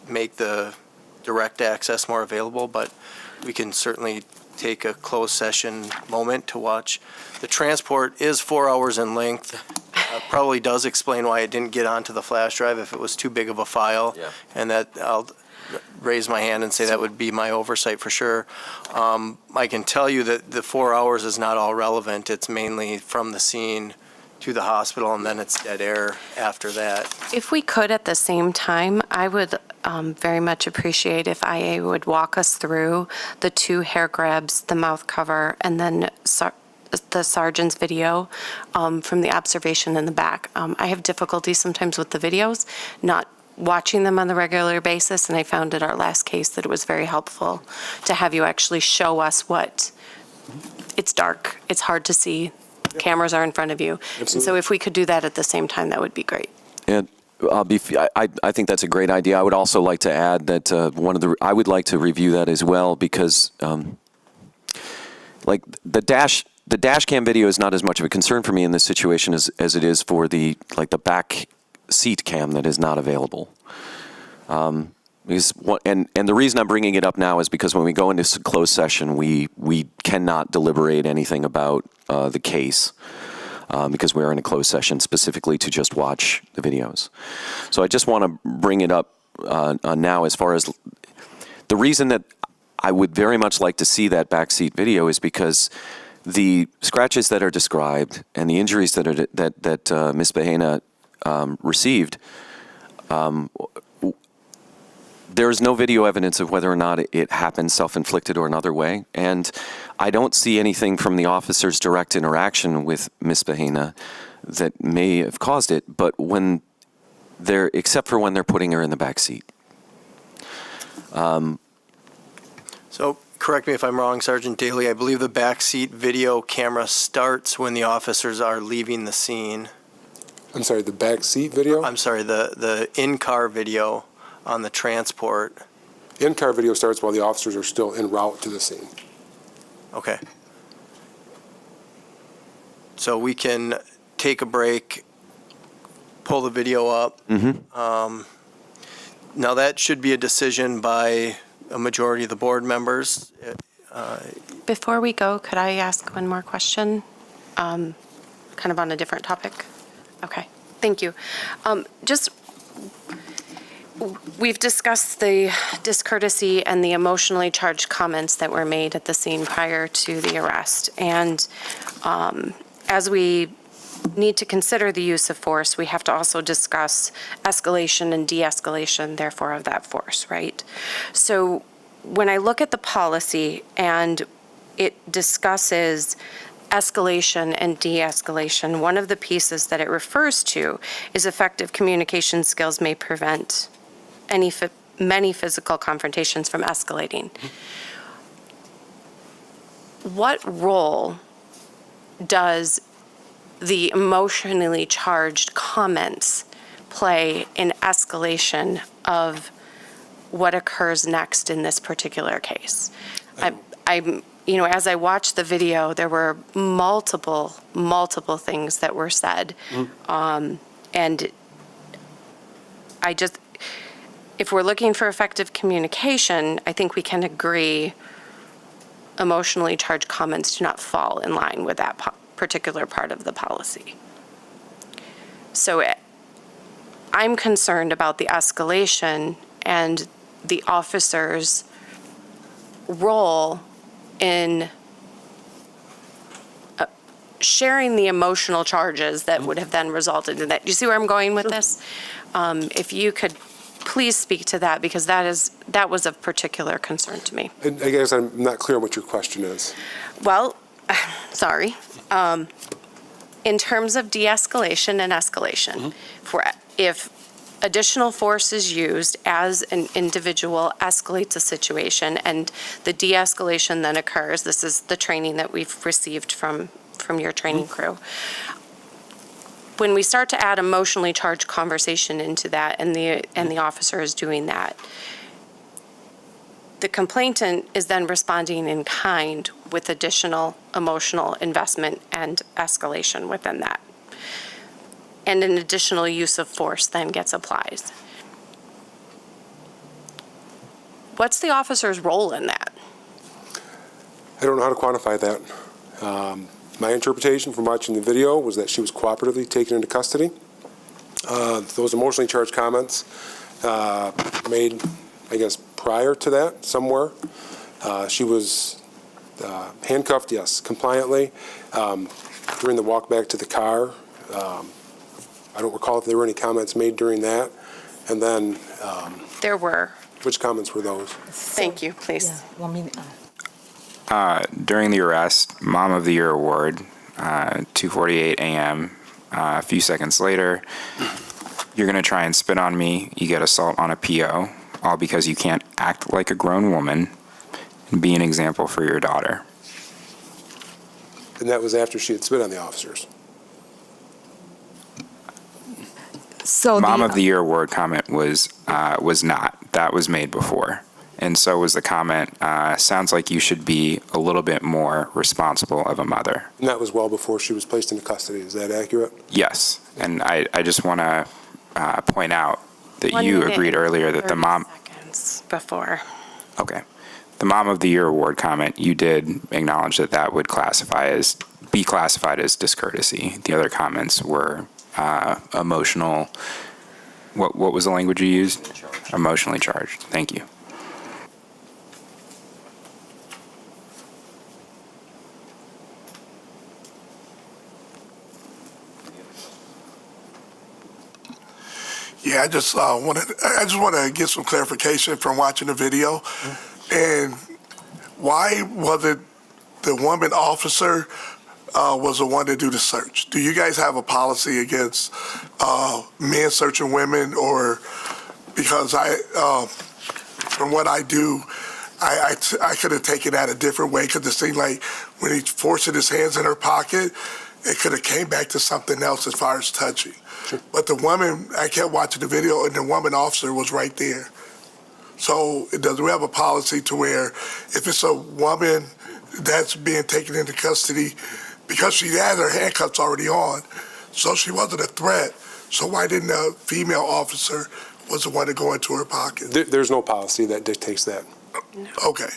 Speaker 12: make the direct access more available, but we can certainly take a closed session moment to watch. The transport is 4 hours in length. Probably does explain why it didn't get onto the flash drive if it was too big of a file.
Speaker 1: Yeah.
Speaker 12: And that, I'll raise my hand and say that would be my oversight for sure. I can tell you that the 4 hours is not all relevant. It's mainly from the scene to the hospital, and then it's dead air after that.
Speaker 3: If we could at the same time, I would very much appreciate if IA would walk us through the 2 hair grabs, the mouth cover, and then the sergeant's video from the observation in the back. I have difficulty sometimes with the videos, not watching them on the regular basis, and I found at our last case that it was very helpful to have you actually show us what, it's dark, it's hard to see, cameras are in front of you. And so if we could do that at the same time, that would be great.
Speaker 1: And I think that's a great idea. I would also like to add that I would like to review that as well, because like the dash cam video is not as much of a concern for me in this situation as it is for the back seat cam that is not available. Because and the reason I'm bringing it up now is because when we go into closed session, we cannot deliberate anything about the case because we're in a closed session specifically to just watch the videos. So I just want to bring it up now as far as the reason that I would very much like to see that backseat video is because the scratches that are described and the injuries that Ms. Bahena received, there is no video evidence of whether or not it happened self-inflicted or another way. And I don't see anything from the officer's direct interaction with Ms. Bahena that may have caused it, but except for when they're putting her in the back seat.
Speaker 12: So correct me if I'm wrong, Sergeant Daly, I believe the backseat video camera starts when the officers are leaving the scene.
Speaker 6: I'm sorry, the back seat video?
Speaker 12: I'm sorry, the in-car video on the transport.
Speaker 6: In-car video starts while the officers are still en route to the scene.
Speaker 12: Okay. So we can take a break, pull the video up. Now that should be a decision by a majority of the board members.
Speaker 3: Before we go, could I ask one more question? Kind of on a different topic? Okay, thank you. We've discussed the discourtesy and the emotionally charged comments that were made at the scene prior to the arrest. And as we need to consider the use of force, we have to also discuss escalation and de-escalation, therefore, of that force, right? So when I look at the policy and it discusses escalation and de-escalation, one of the pieces that it refers to is effective communication skills may prevent many physical confrontations from escalating. What role does the emotionally charged comments play in escalation of what occurs next in this particular case? As I watched the video, there were multiple things that were said. And if we're looking for effective communication, I think we can agree emotionally charged comments do not fall in line with that particular part of the policy. So I'm concerned about the escalation and the officer's role in sharing the emotional charges that would have then resulted in that. Do you see where I'm going with this? If you could please speak to that, because that was of particular concern to me.
Speaker 6: I guess I'm not clear on what your question is.
Speaker 3: Well, sorry. In terms of de-escalation and escalation, if additional force is used as an individual escalates a situation and the de-escalation then occurs, this is the training that we've received from your training crew. When we start to add emotionally charged conversation into that and the officer is doing that, the complainant is then responding in kind with additional emotional investment and escalation within that. And an additional use of force then gets applied. What's the officer's role in that?
Speaker 6: I don't know how to quantify that. My interpretation from watching the video was that she was cooperatively taken into custody. Those emotionally charged comments made, I guess, prior to that somewhere. She was handcuffed, yes, compliantly. During the walk back to the car, I don't recall if there were any comments made during that. And then...
Speaker 3: There were.
Speaker 6: Which comments were those?
Speaker 3: Thank you, please.
Speaker 4: During the arrest, Mom of the Year award, 2:48 a.m. A few seconds later, you're going to try and spit on me. You get assault on a PO, all because you can't act like a grown woman and be an example for your daughter.
Speaker 6: And that was after she had spit on the officers.
Speaker 9: So
Speaker 4: Mom of the Year award comment was not. That was made before. And so was the comment, sounds like you should be a little bit more responsible of a mother.
Speaker 6: And that was well before she was placed into custody. Is that accurate?
Speaker 4: Yes. And I just want to point out that
Speaker 3: 1
Speaker 4: you
Speaker 3: minute
Speaker 4: agreed
Speaker 3: and
Speaker 4: earlier that the
Speaker 3: 30
Speaker 4: mom...
Speaker 3: seconds before.
Speaker 4: Okay. The Mom of the Year award comment, you did acknowledge that that would be classified as discourtesy. The other comments were emotional. What was the language you used? Emotionally charged. Thank you.
Speaker 13: Yeah, I just want to get some clarification from watching the video. And why was it the woman officer was the one to do the search? Do you guys have a policy against men searching women? Or because from what I do, I could have taken that a different way, because it seemed like when he forced his hands in her pocket, it could have came back to something else as far as touching. Sure. But the woman, I kept watching the video, and the woman officer was right there. So do we have a policy to where if it's a woman that's being taken into custody, because she had her handcuffs already on, so she wasn't a threat, so why didn't a female officer was the one to go into her pocket?
Speaker 6: There's no policy that dictates that.
Speaker 13: Okay.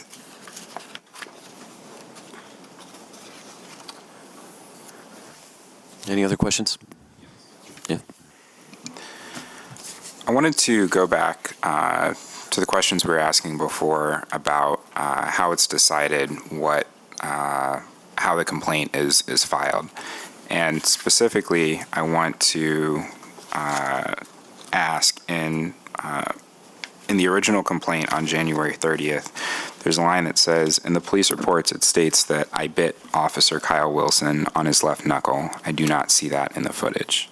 Speaker 1: Any other questions? Yeah.
Speaker 4: I wanted to go back to the questions we were asking before about how it's decided how the complaint is filed. And specifically, I want to ask in the original complaint on January 30th, there's a line that says, in the police reports, it states that I bit Officer Kyle Wilson on his left knuckle. I do not see that in the footage.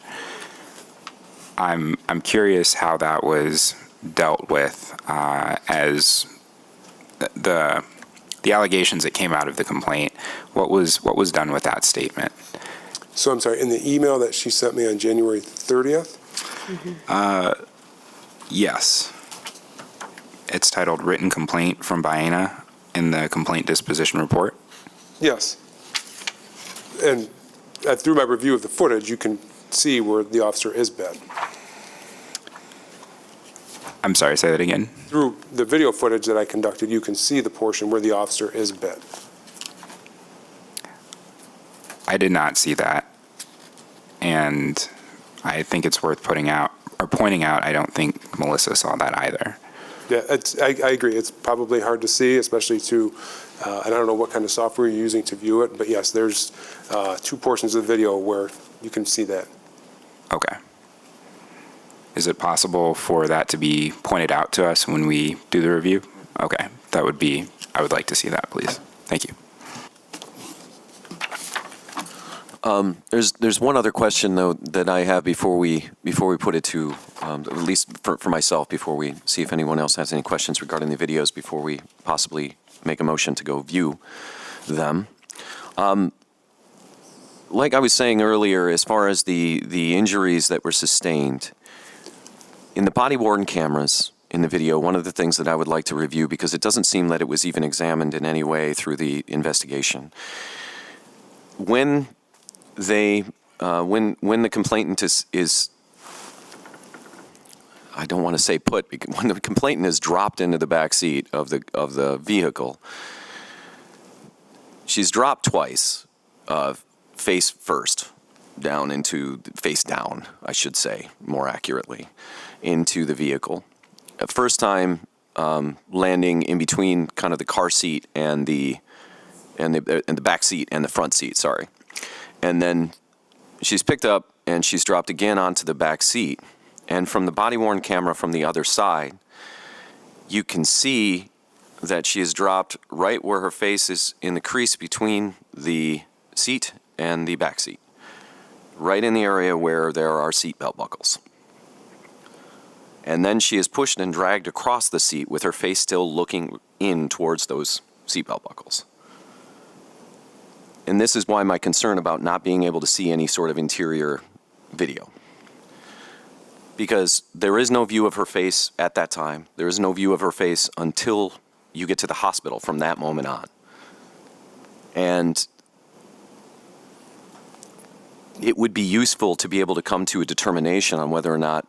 Speaker 4: I'm curious how that was dealt with as the allegations that came out of the complaint. What was done with that statement?
Speaker 6: So I'm sorry, in the email that she sent me on January 30th?
Speaker 4: Yes. It's titled Written Complaint from Baena in the Complaint Disposition Report.
Speaker 6: Yes. And through my review of the footage, you can see where the officer is bit.
Speaker 4: I'm sorry, say that again.
Speaker 6: Through the video footage that I conducted, you can see the portion where the officer is bit.
Speaker 4: I did not see that. And I think it's worth pointing out, I don't think Melissa saw that either.
Speaker 6: Yeah, I agree. It's probably hard to see, especially and I don't know what kind of software you're using to view it, but yes, there's two portions of the video where you can see that.
Speaker 4: Okay. Is it possible for that to be pointed out to us when we do the review? Okay, I would like to see that, please. Thank you.
Speaker 1: There's one other question though that I have before we put it to at least for myself, before we see if anyone else has any questions regarding the videos before we possibly make a motion to go view them. Like I was saying earlier, as far as the injuries that were sustained in the body-worn cameras in the video, one of the things that I would like to review, because it doesn't seem that it was even examined in any way through the investigation, when the complainant is I don't want to say when the complainant is dropped into the back seat of the vehicle, she's dropped twice, face down, I should say, more accurately, into the vehicle. First time landing in between kind of the car seat and the back seat and the front seat, sorry. And then she's picked up and she's dropped again onto the back seat. And from the body-worn camera from the other side, you can see that she is dropped right where her face is in the crease between the seat and the back seat, right in the area where there are seatbelt buckles. And then she is pushed and dragged across the seat with her face still looking in towards those seatbelt buckles. And this is why my concern about not being able to see any sort of interior video. Because there is no view of her face at that time. There is no view of her face until you get to the hospital from that moment on. And it would be useful to be able to come to a determination on whether or not,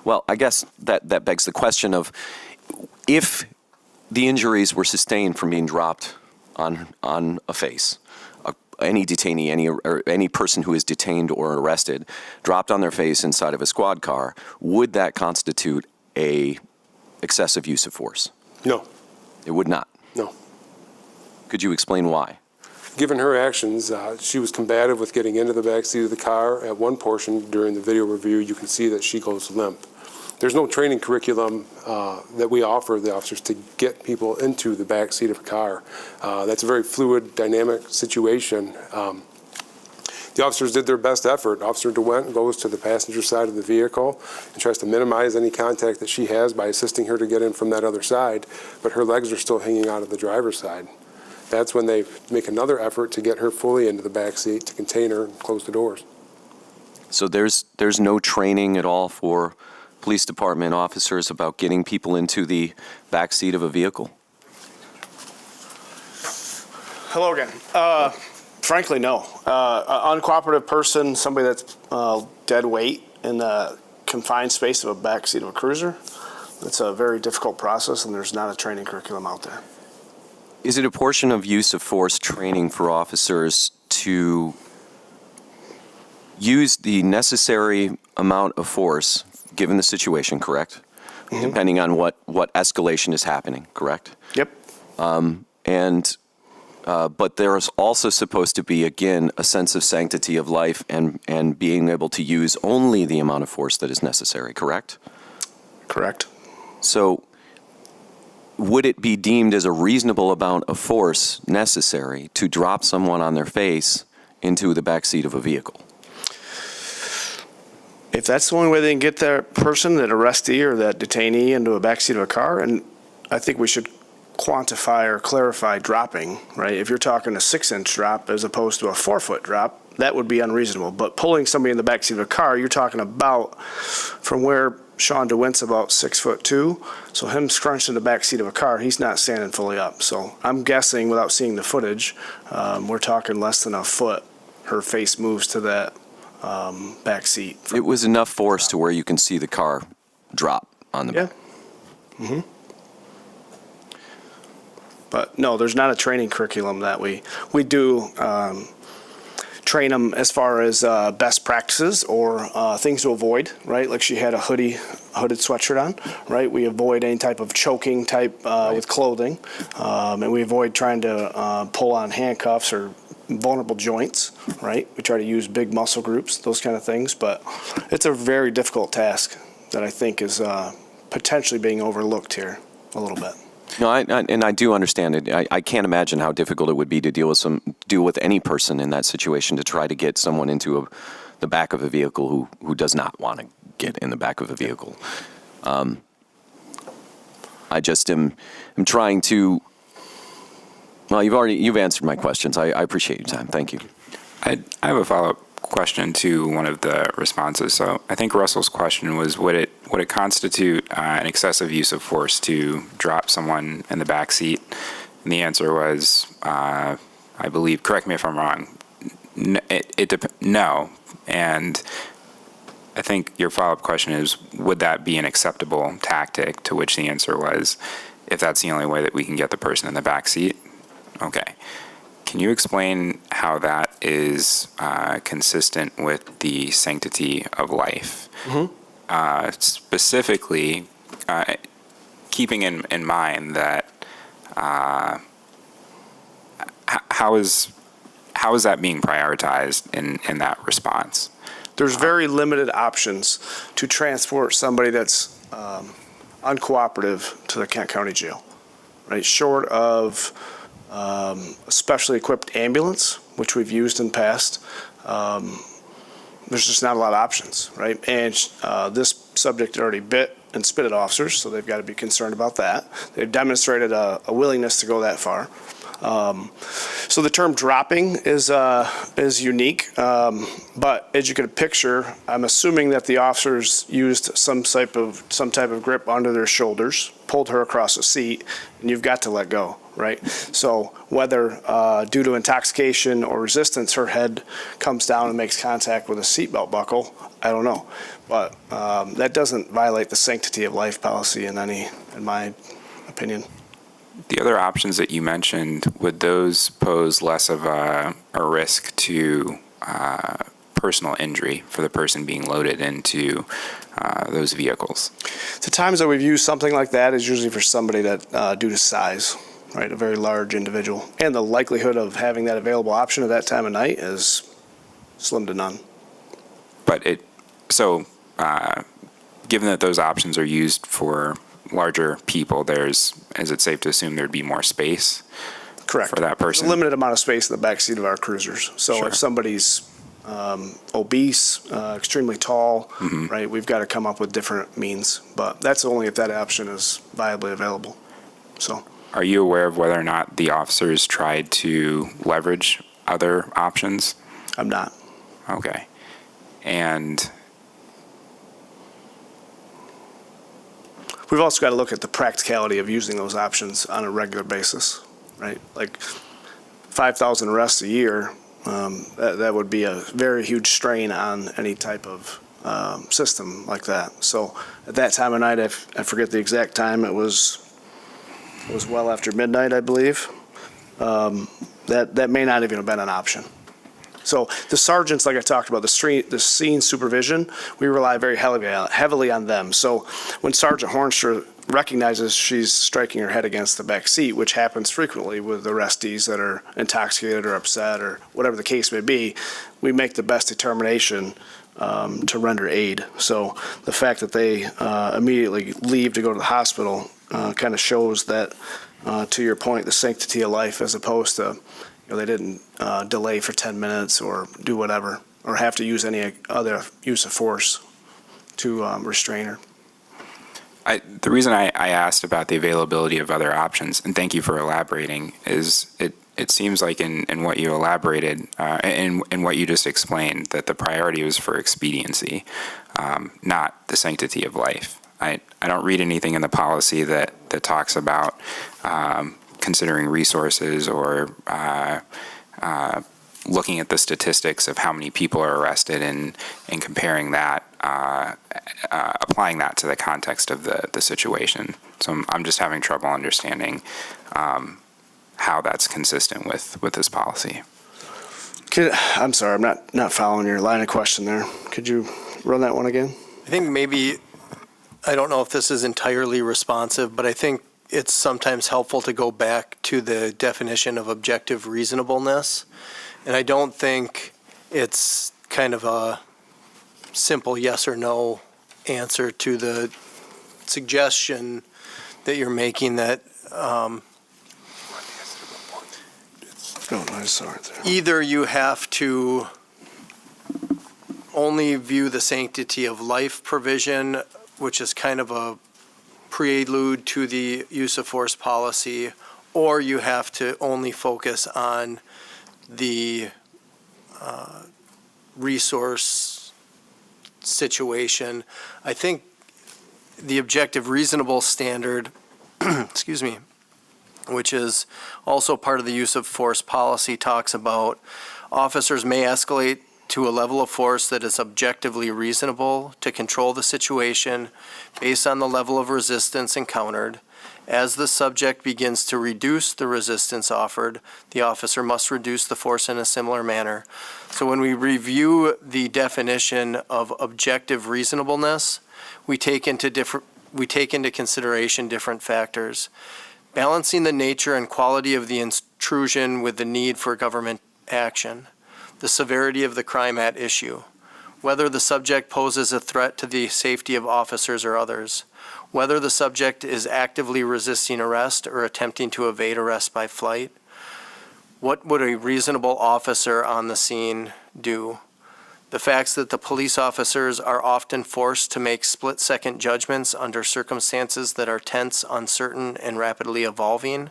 Speaker 1: well, I guess that begs the question of if the injuries were sustained from being dropped on a face, any detainee, any person who is detained or arrested, dropped on their face inside of a squad car, would that constitute a excessive use of force?
Speaker 6: No.
Speaker 1: It would not?
Speaker 6: No.
Speaker 1: Could you explain why?
Speaker 6: Given her actions, she was combative with getting into the back seat of the car. At one portion during the video review, you can see that she goes limp. There's no training curriculum that we offer the officers to get people into the back seat of a car. That's a very fluid, dynamic situation. The officers did their best effort. Officer DeWent goes to the passenger side of the vehicle and tries to minimize any contact that she has by assisting her to get in from that other side, but her legs are still hanging out of the driver's side. That's when they make another effort to get her fully into the back seat to contain her and close the doors.
Speaker 1: So there's no training at all for police department officers about getting people into the back seat of a vehicle?
Speaker 8: Hello again. Frankly, no. An uncooperative person, somebody that's dead weight in the confined space of a back seat of a cruiser, it's a very difficult process, and there's not a training curriculum out there.
Speaker 1: Is it a portion of use of force training for officers to used the necessary amount of force, given the situation, correct? Depending on what escalation is happening, correct?
Speaker 8: Yep.
Speaker 1: But there is also supposed to be, again, a sense of sanctity of life and being able to use only the amount of force that is necessary, correct?
Speaker 8: Correct.
Speaker 1: So would it be deemed as a reasonable amount of force necessary to drop someone on their face into the backseat of a vehicle?
Speaker 8: If that's the only way they can get that person, that arrestee or that detainee into a backseat of a car, and I think we should quantify or clarify dropping, right? If you're talking a 6-inch drop as opposed to a 4-foot drop, that would be unreasonable. But pulling somebody in the backseat of a car, you're talking about from where Sean DeWint's about 6'2", so him scrunched in the backseat of a car, he's not standing fully up. So I'm guessing, without seeing the footage, we're talking less than a foot. Her face moves to that back seat.
Speaker 1: It was enough force to where you can see the car drop on the back.
Speaker 8: Mm-hmm. But no, there's not a training curriculum that we do train them as far as best practices or things to avoid, right? Like she had a hooded sweatshirt on, right? We avoid any type of choking type with clothing, and we avoid trying to pull on handcuffs or vulnerable joints, right? We try to use big muscle groups, those kind of things, but it's a very difficult task that I think is potentially being overlooked here a little bit.
Speaker 1: No, I do understand it. I can't imagine how difficult it would be to deal with any person in that situation to try to get someone into the back of a vehicle who does not want to get in the back of a vehicle. I just am trying to. Well, you've answered my questions. I appreciate your time. Thank you.
Speaker 4: I have a follow-up question to one of the responses. So I think Russell's question was, would it constitute an excessive use of force to drop someone in the back seat? And the answer was, I believe, correct me if I'm wrong, no. And I think your follow-up question is, would that be an acceptable tactic? To which the answer was, if that's the only way that we can get the person in the back seat. Okay. Can you explain how that is consistent with the sanctity of life? Mm-hmm. Specifically, keeping in mind that how is that being prioritized in that response?
Speaker 8: There's very limited options to transport somebody that's uncooperative to the Kent County Jail, right? Short of a specially equipped ambulance, which we've used in the past. There's just not a lot of options, right? And this subject already bit and spit at officers, so they've got to be concerned about that. They've demonstrated a willingness to go that far. So the term dropping is unique, but as you can picture, I'm assuming that the officers used some type of grip under their shoulders, pulled her across the seat, and you've got to let go, right? So whether due to intoxication or resistance, her head comes down and makes contact with a seatbelt buckle, I don't know. But that doesn't violate the sanctity of life policy in my opinion.
Speaker 4: The other options that you mentioned, would those pose less of a risk to personal injury for the person being loaded into those vehicles?
Speaker 8: The times that we've used something like that is usually for somebody that, due to size, right, a very large individual. And the likelihood of having that available option at that time of night is slim to none.
Speaker 4: But given that those options are used for larger people, is it safe to assume there'd be more space?
Speaker 8: Correct.
Speaker 4: For that person?
Speaker 8: There's a limited amount of space in the back seat of our cruisers. So
Speaker 4: Sure.
Speaker 8: if somebody's obese, extremely tall,
Speaker 4: Mm-hmm.
Speaker 8: right, we've got to come up with different means. But that's only if that option is viably available. So.
Speaker 4: Are you aware of whether or not the officers tried to leverage other options?
Speaker 8: I'm not.
Speaker 4: Okay. And
Speaker 8: We've also got to look at the practicality of using those options on a regular basis, right? Like 5,000 arrests a year, that would be a very huge strain on any type of system like that. So at that time of night, I forget the exact time, it was well after midnight, I believe. That may not even have been an option. So the sergeants, like I talked about, the scene supervision, we rely very heavily on them. So when Sergeant Hornstra recognizes she's striking her head against the back seat, which happens frequently with arrestees that are intoxicated or upset or whatever the case may be, we make the best determination to render aid. So the fact that they immediately leave to go to the hospital kind of shows that, to your point, the sanctity of life, as opposed to, they didn't delay for 10 minutes or do whatever, or have to use any other use of force to restrain her.
Speaker 4: The reason I asked about the availability of other options, and thank you for elaborating, is it seems like in what you elaborated, in what you just explained, that the priority was for expediency, not the sanctity of life. I don't read anything in the policy that talks about considering resources or looking at the statistics of how many people are arrested and comparing that, applying that to the context of the situation. So I'm just having trouble understanding how that's consistent with this policy.
Speaker 8: I'm sorry, I'm not following your line of question there. Could you run that one again?
Speaker 12: I think maybe, I don't know if this is entirely responsive, but I think it's sometimes helpful to go back to the definition of objective reasonableness. And I don't think it's kind of a simple yes or no answer to the suggestion that you're making that either you have to only view the sanctity of life provision, which is kind of a prelude to the use of force policy, or you have to only focus on the resource situation. I think the objective reasonable standard, excuse me, which is also part of the use of force policy, talks about officers may escalate to a level of force that is objectively reasonable to control the situation based on the level of resistance encountered. As the subject begins to reduce the resistance offered, the officer must reduce the force in a similar manner. So when we review the definition of objective reasonableness, we take into consideration different factors. Balancing the nature and quality of the intrusion with the need for government action, the severity of the crime at issue, whether the subject poses a threat to the safety of officers or others, whether the subject is actively resisting arrest or attempting to evade arrest by flight. What would a reasonable officer on the scene do? The facts that the police officers are often forced to make split-second judgments under circumstances that are tense, uncertain, and rapidly evolving,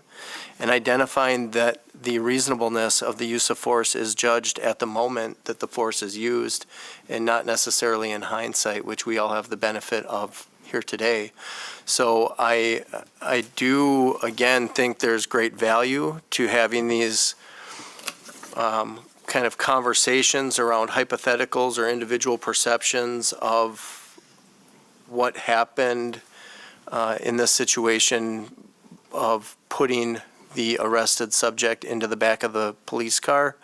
Speaker 12: and identifying that the reasonableness of the use of force is judged at the moment that the force is used and not necessarily in hindsight, which we all have the benefit of here today. So I do, again, think there's great value to having these kind of conversations around hypotheticals or individual perceptions of what happened in this situation of putting the arrested subject into the back of the police car.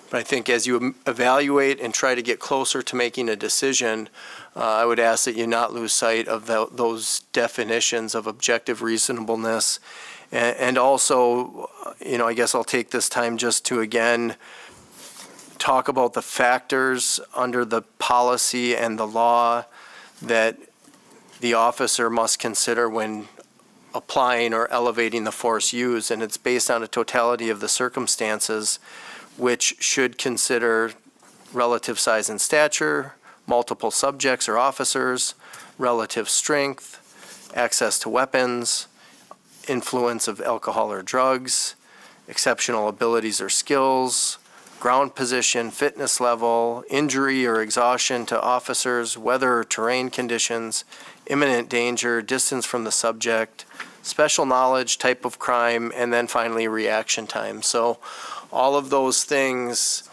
Speaker 12: But I think as you evaluate and try to get closer to making a decision, I would ask that you not lose sight of those definitions of objective reasonableness. And also, I guess I'll take this time just to, again, talk about the factors under the policy and the law that the officer must consider when applying or elevating the force used. And it's based on a totality of the circumstances, which should consider relative size and stature, multiple subjects or officers, relative strength, access to weapons, influence of alcohol or drugs, exceptional abilities or skills, ground position, fitness level, injury or exhaustion to officers, weather or terrain conditions, imminent danger, distance from the subject, special knowledge, type of crime, and then finally reaction time. So all of those things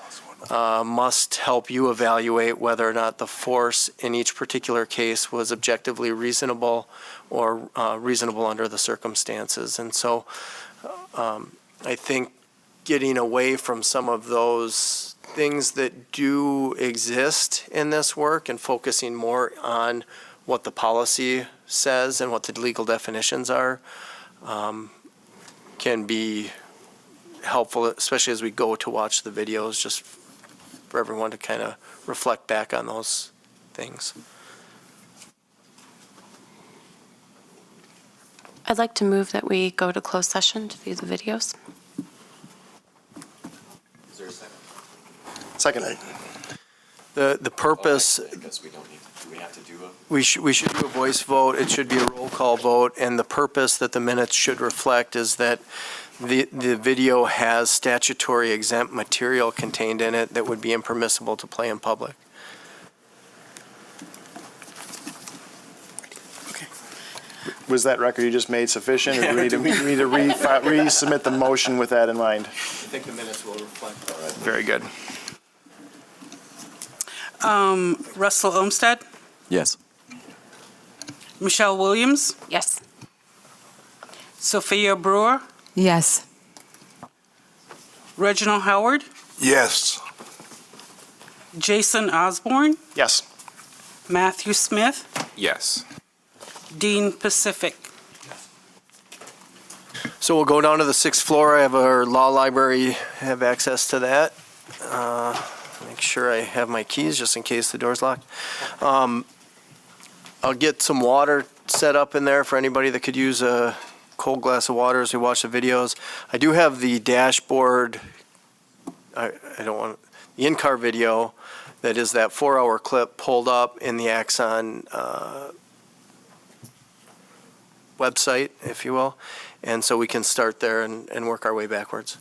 Speaker 12: must help you evaluate whether or not the force in each particular case was objectively reasonable or reasonable under the circumstances. And so I think getting away from some of those things that do exist in this work and focusing more on what the policy says and what the legal definitions are can be helpful, especially as we go to watch the videos, just for everyone to kind of reflect back on those things.
Speaker 3: I'd like to move that we go to closed session to view the videos.
Speaker 1: Is there a second?
Speaker 7: Second.
Speaker 12: The purpose,
Speaker 1: I guess we don't need, do we have to do a?
Speaker 12: we should do a voice vote. It should be a roll call vote. And the purpose that the minutes should reflect is that the video has statutory exempt material contained in it that would be impermissible to play in public.
Speaker 7: Was that record you just made sufficient, or do we need to resubmit the motion with that in mind?
Speaker 12: I think the minutes will reflect.
Speaker 7: Very good.
Speaker 2: Russell Olmsted,
Speaker 1: Yes.
Speaker 2: Michelle Williams,
Speaker 3: Yes.
Speaker 2: Sophia Brewer,
Speaker 9: Yes.
Speaker 2: Reginald Howard,
Speaker 13: Yes.
Speaker 2: Jason Osborne,
Speaker 7: Yes.
Speaker 2: Matthew Smith,
Speaker 4: Yes.
Speaker 2: Dean Pacific.
Speaker 12: So we'll go down to the 6th floor. I have our law library, have access to that. Make sure I have my keys just in case the door's locked. I'll get some water set up in there for anybody that could use a cold glass of water as we watch the videos. I do have the dashboard, I don't want, the in-car video that is that 4-hour clip pulled up in the Axon website, if you will. And so we can start there and work our way backwards.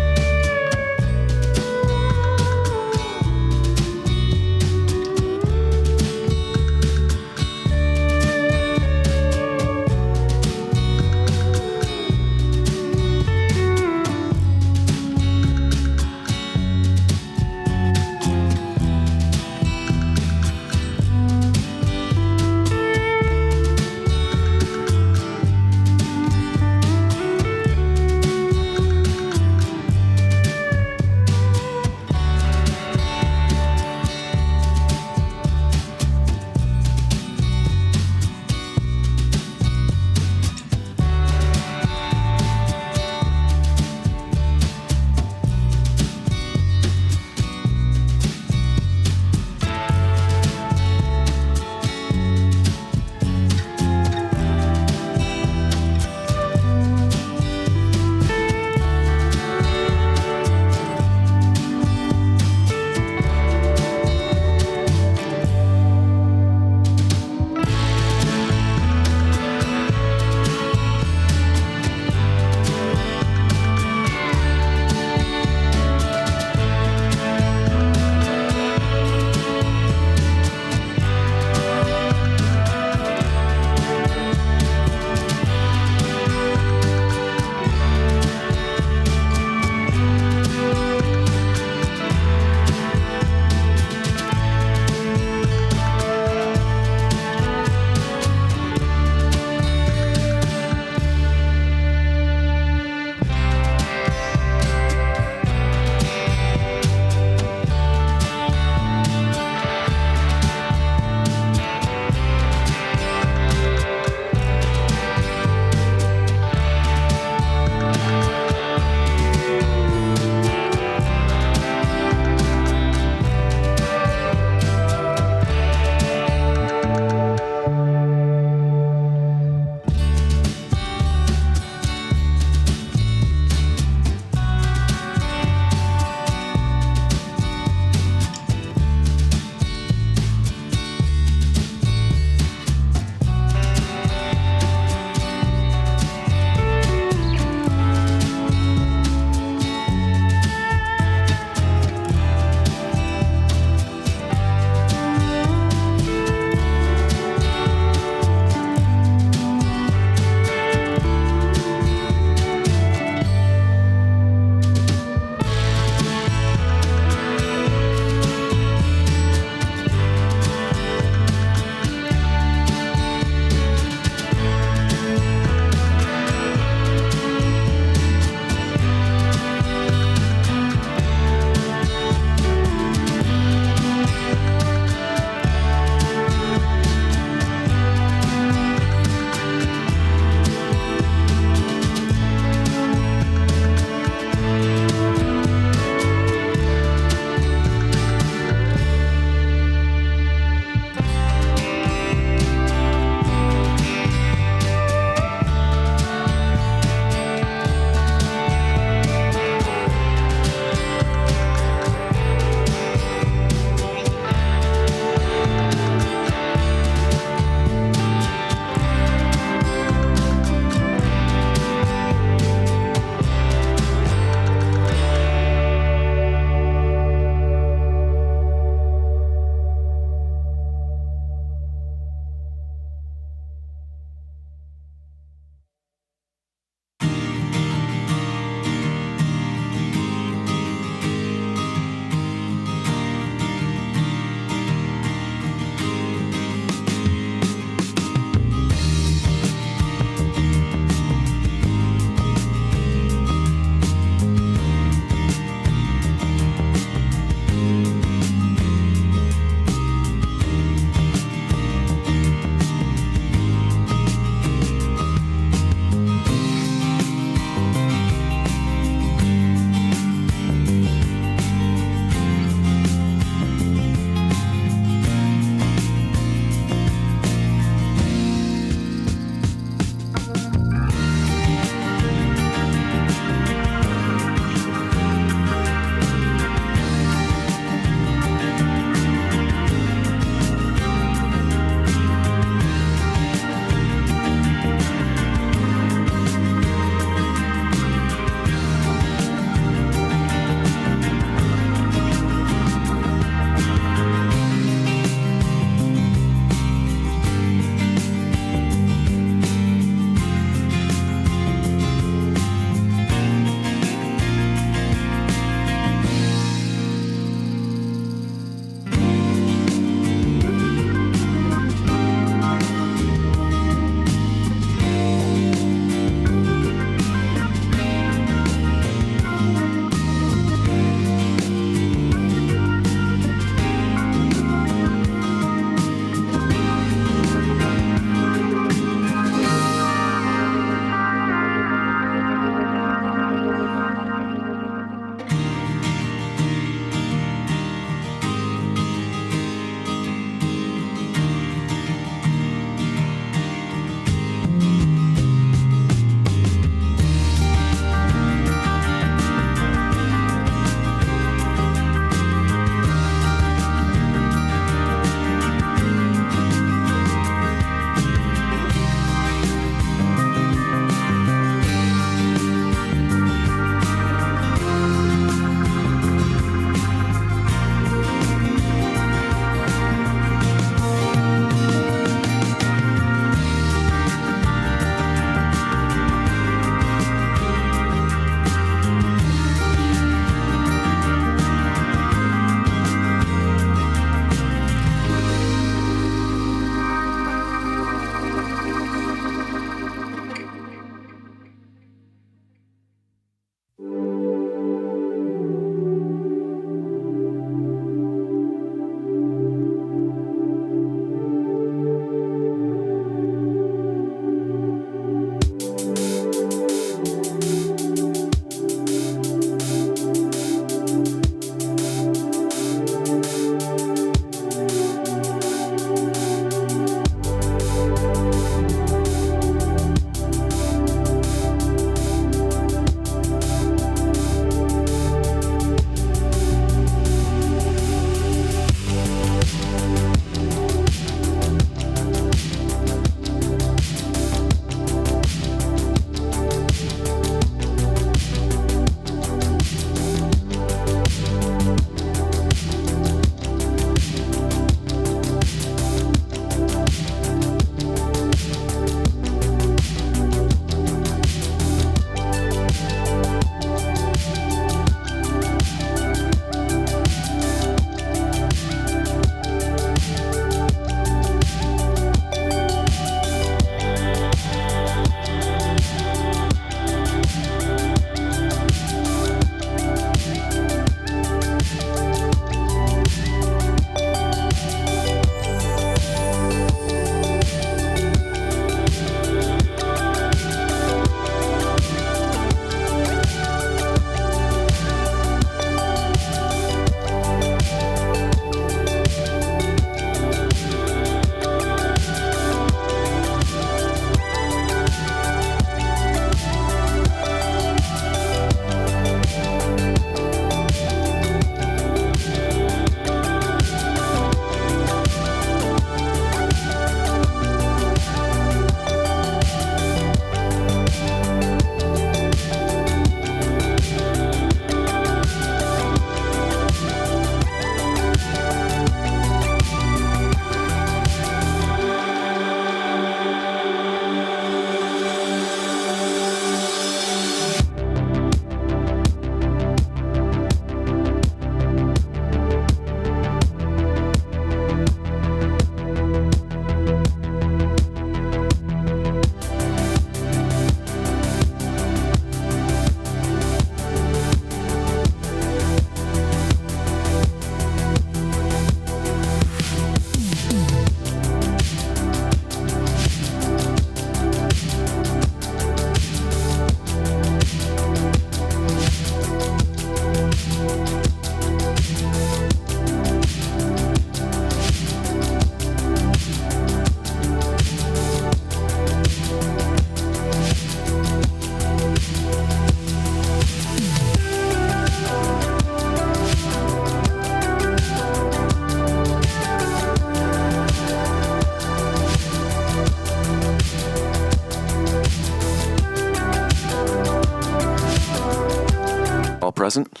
Speaker 1: present.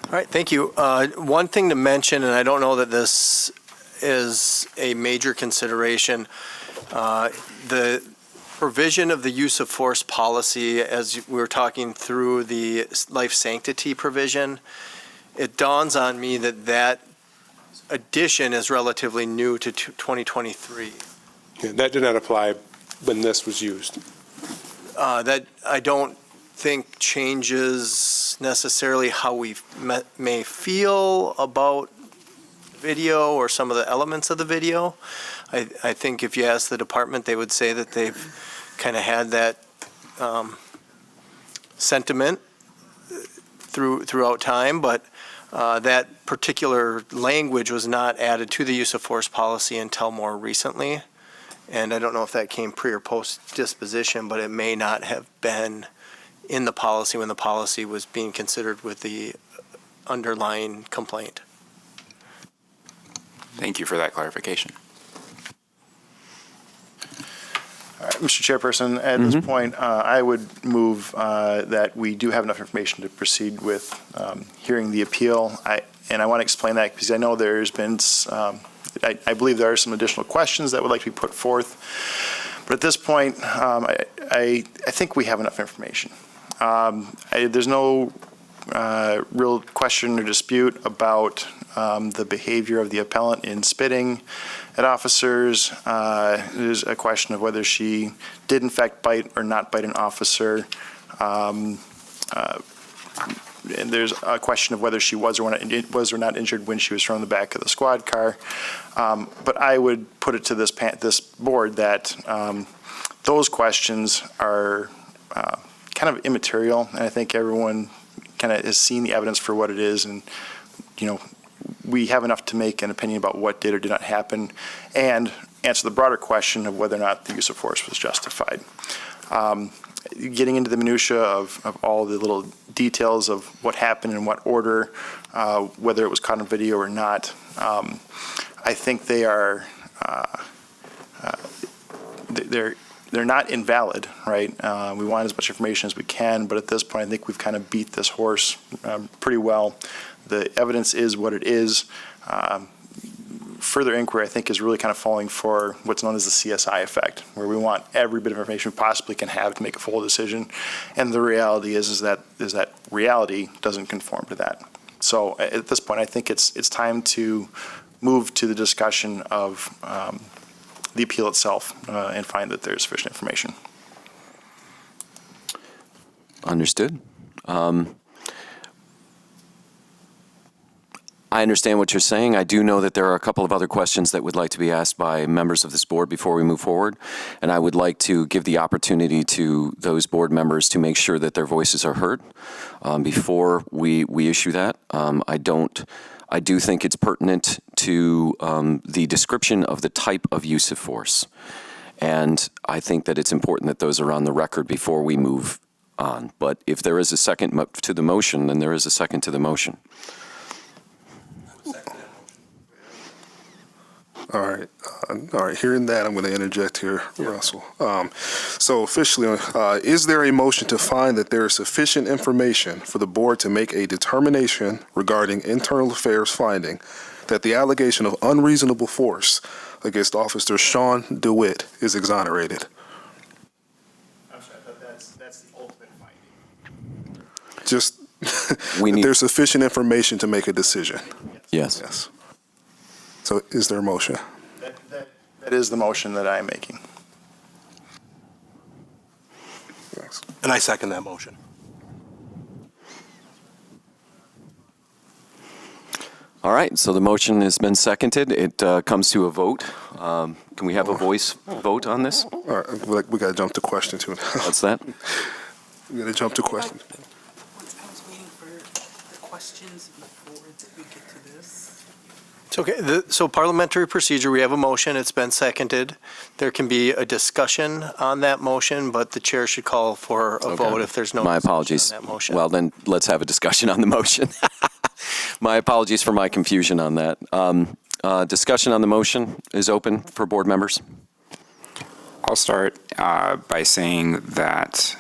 Speaker 12: All right, thank you. One thing to mention, and I don't know that this is a major consideration, the provision of the use of force policy, as we were talking through the life sanctity provision, it dawns on me that that addition is relatively new to 2023.
Speaker 6: Yeah, that did not apply when this was used.
Speaker 12: That I don't think changes necessarily how we may feel about video or some of the elements of the video. I think if you ask the department, they would say that they've kind of had that sentiment throughout time, but that particular language was not added to the use of force policy until more recently. And I don't know if that came pre or post disposition, but it may not have been in the policy when the policy was being considered with the underlying complaint.
Speaker 4: Thank you for that clarification.
Speaker 7: All right, Mr. Chairperson, at this point, I would move that we do have enough information to proceed with hearing the appeal. And I want to explain that because I know there's been, I believe there are some additional questions that would like to be put forth. But at this point, I think we have enough information. There's no real question or dispute about the behavior of the appellant in spitting at officers. There's a question of whether she did in fact bite or not bite an officer. And there's a question of whether she was or not injured when she was thrown in the back of the squad car. But I would put it to this board that those questions are kind of immaterial, and I think everyone kind of has seen the evidence for what it is, and we have enough to make an opinion about what did or did not happen, and answer the broader question of whether or not the use of force was justified. Getting into the minutia of all the little details of what happened in what order, whether it was caught on video or not, I think they are they're not invalid, right? We want as much information as we can, but at this point, I think we've kind of beat this horse pretty well. The evidence is what it is. Further inquiry, I think, is really kind of falling for what's known as the CSI effect, where we want every bit of information we possibly can have to make a full decision. And the reality is that reality doesn't conform to that. So at this point, I think it's time to move to the discussion of the appeal itself and find that there's sufficient information.
Speaker 1: Understood. I understand what you're saying. I do know that there are a couple of other questions that would like to be asked by members of this board before we move forward, and I would like to give the opportunity to those board members to make sure that their voices are heard before we issue that. I do think it's pertinent to the description of the type of use of force, and I think that it's important that those are on the record before we move on. But if there is a second to the motion, then there is a second to the motion.
Speaker 5: All right. Hearing that, I'm going to interject here, Russell. So officially, is there a motion to find that there is sufficient information for the board to make a determination regarding internal affairs finding that the allegation of unreasonable force against Officer Sean DeWitt is exonerated?
Speaker 8: I'm sorry, but that's the ultimate finding.
Speaker 5: Just there's sufficient information to make a decision.
Speaker 1: Yes.
Speaker 5: Yes. So is there a motion?
Speaker 7: That is the motion that I'm making.
Speaker 5: Yes.
Speaker 10: And I second that motion.
Speaker 1: All right, so the motion has been seconded. It comes to a vote. Can we have a voice vote on this?
Speaker 5: All right, we got to jump to question two.
Speaker 1: What's that?
Speaker 5: We got to jump to question.
Speaker 2: I was waiting for the questions before we get to this.
Speaker 12: It's okay. So parliamentary procedure, we have a motion, it's been seconded. There can be a discussion on that motion, but the chair should call for a vote if there's no
Speaker 1: My
Speaker 12: discussion
Speaker 1: apologies.
Speaker 12: on that motion.
Speaker 1: Well, then let's have a discussion on the motion. My apologies for my confusion on that. Discussion on the motion is open for board members.
Speaker 4: I'll start by saying that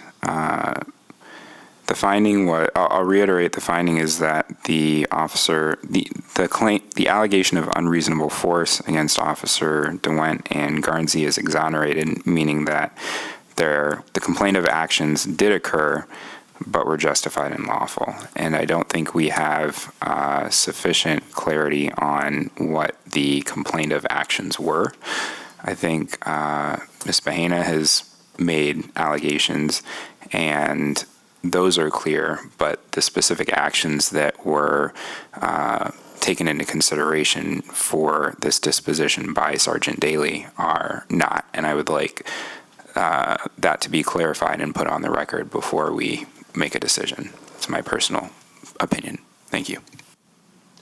Speaker 4: The finding I'll reiterate, the finding is that the officer, the allegation of unreasonable force against Officer DeWent and Garnsey is exonerated, meaning that the complaint of actions did occur, but were justified and lawful. And I don't think we have sufficient clarity on what the complaint of actions were. I think Ms. Bahena has made allegations, and those are clear, but the specific actions that were taken into consideration for this disposition by Sergeant Daly are not. And I would like that to be clarified and put on the record before we make a decision. It's my personal opinion. Thank you.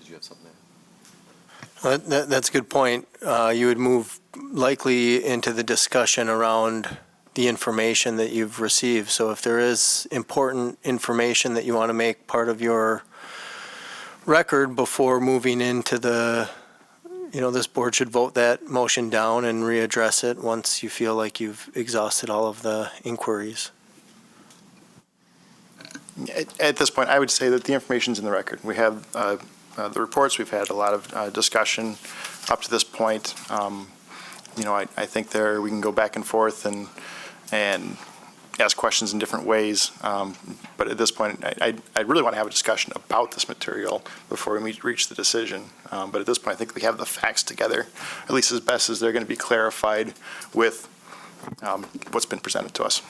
Speaker 1: Did you have something there?
Speaker 12: That's a good point. You would move likely into the discussion around the information that you've received. So if there is important information that you want to make part of your record before moving into this board should vote that motion down and readdress it once you feel like you've exhausted all of the inquiries.
Speaker 7: At this point, I would say that the information's in the record. We have the reports. We've had a lot of discussion up to this point. I think we can go back and forth and ask questions in different ways. But at this point, I really want to have a discussion about this material before we reach the decision. But at this point, I think we have the facts together, at least as best as they're going to be clarified with what's been presented to us.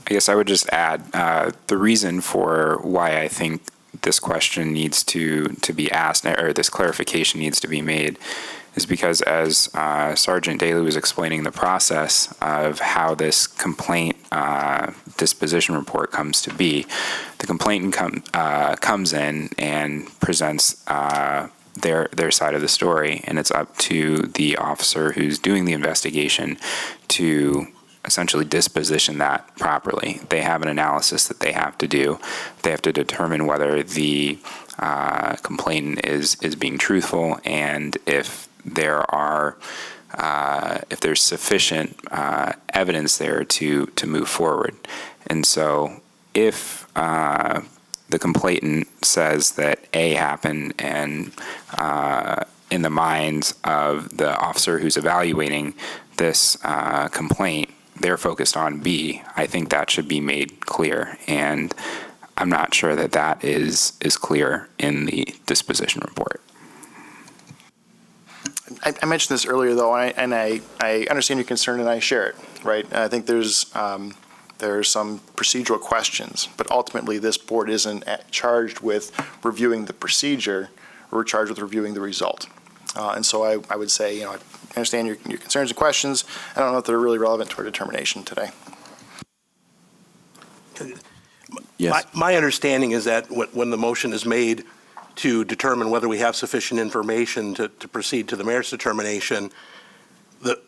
Speaker 4: I guess I would just add the reason for why I think this question needs to be asked, or this clarification needs to be made, is because as Sergeant Daly was explaining the process of how this complaint disposition report comes to be, the complainant comes in and presents their side of the story, and it's up to the officer who's doing the investigation to essentially disposition that properly. They have an analysis that they have to do. They have to determine whether the complainant is being truthful, and if there's sufficient evidence there to move forward. And so if the complainant says that A happened, and in the minds of the officer who's evaluating this complaint, they're focused on B, I think that should be made clear. And I'm not sure that is clear in the disposition report.
Speaker 7: I mentioned this earlier, though, and I understand your concern, and I share it, right? I think there's some procedural questions, but ultimately this board isn't charged with reviewing the procedure. We're charged with reviewing the result. And so I would say, I understand your concerns and questions. I don't know if they're really relevant to our determination today.
Speaker 1: Yes.
Speaker 10: My understanding is that when the motion is made to determine whether we have sufficient information to proceed to the merits determination,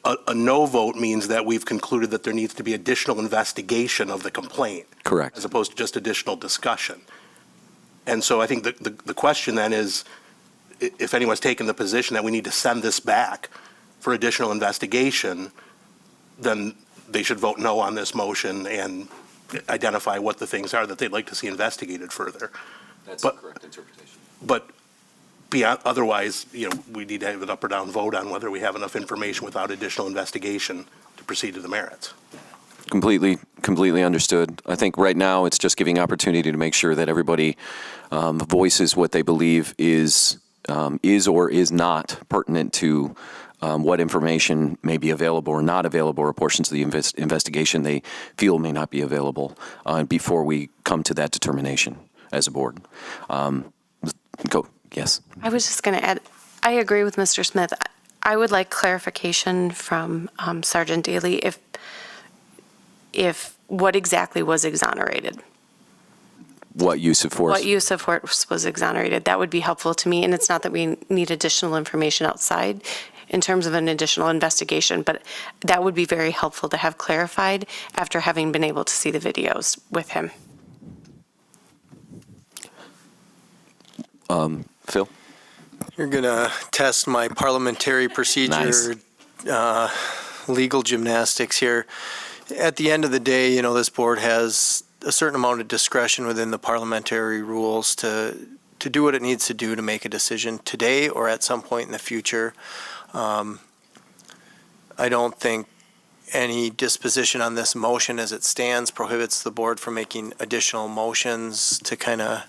Speaker 10: a no vote means that we've concluded that there needs to be additional investigation of the complaint.
Speaker 1: Correct.
Speaker 10: As opposed to just additional discussion. And so I think the question then is, if anyone's taken the position that we need to send this back for additional investigation, then they should vote no on this motion and identify what the things are that they'd like to see investigated further.
Speaker 1: That's a correct interpretation.
Speaker 10: But otherwise, we need to have an up or down vote on whether we have enough information without additional investigation to proceed to the merits.
Speaker 1: Completely understood. I think right now it's just giving opportunity to make sure that everybody voices what they believe is or is not pertinent to what information may be available or not available, or portions of the investigation they feel may not be available before we come to that determination as a board. Go. Yes.
Speaker 3: I was just going to add, I agree with Mr. Smith. I would like clarification from Sergeant Daly if what exactly was exonerated.
Speaker 1: What use of force?
Speaker 3: What use of force was exonerated? That would be helpful to me. And it's not that we need additional information outside in terms of an additional investigation, but that would be very helpful to have clarified after having been able to see the videos with him.
Speaker 1: Phil?
Speaker 12: You're going to test my parliamentary procedure,
Speaker 1: Nice.
Speaker 12: Legal gymnastics here. at the end of the day, this board has a certain amount of discretion within the parliamentary rules to do what it needs to do to make a decision today or at some point in the future. I don't think any disposition on this motion as it stands prohibits the board from making additional motions to kind of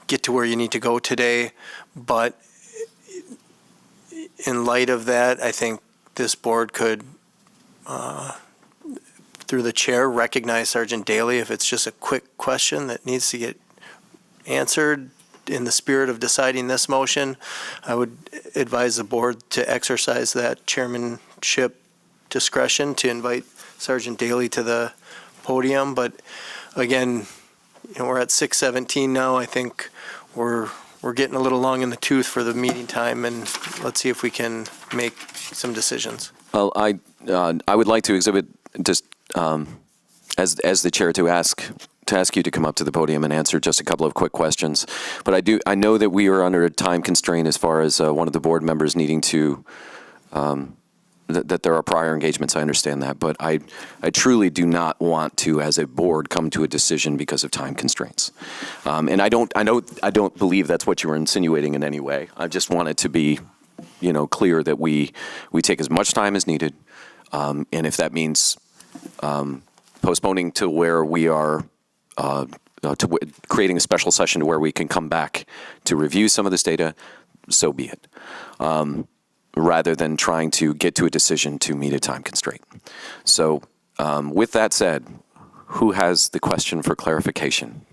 Speaker 12: get to where you need to go today. But in light of that, I think this board could, through the chair, recognize Sergeant Daly if it's just a quick question that needs to get answered in the spirit of deciding this motion. I would advise the board to exercise that chairmanship discretion to invite Sergeant Daly to the podium. But again, we're at 6:17 now. I think we're getting a little long in the tooth for the meeting time, and let's see if we can make some decisions.
Speaker 1: Well, I would like to exhibit just as the chair to ask you to come up to the podium and answer just a couple of quick questions. But I know that we are under a time constraint as far as one of the board members needing to that there are prior engagements. I understand that, but I truly do not want to, as a board, come to a decision because of time constraints. And I don't believe that's what you were insinuating in any way. I just want it to be, clear that we take as much time as needed, and if that means postponing to where we are, creating a special session to where we can come back to review some of this data, so be it. Rather than trying to get to a decision to meet a time constraint. So with that said, who has the question for clarification?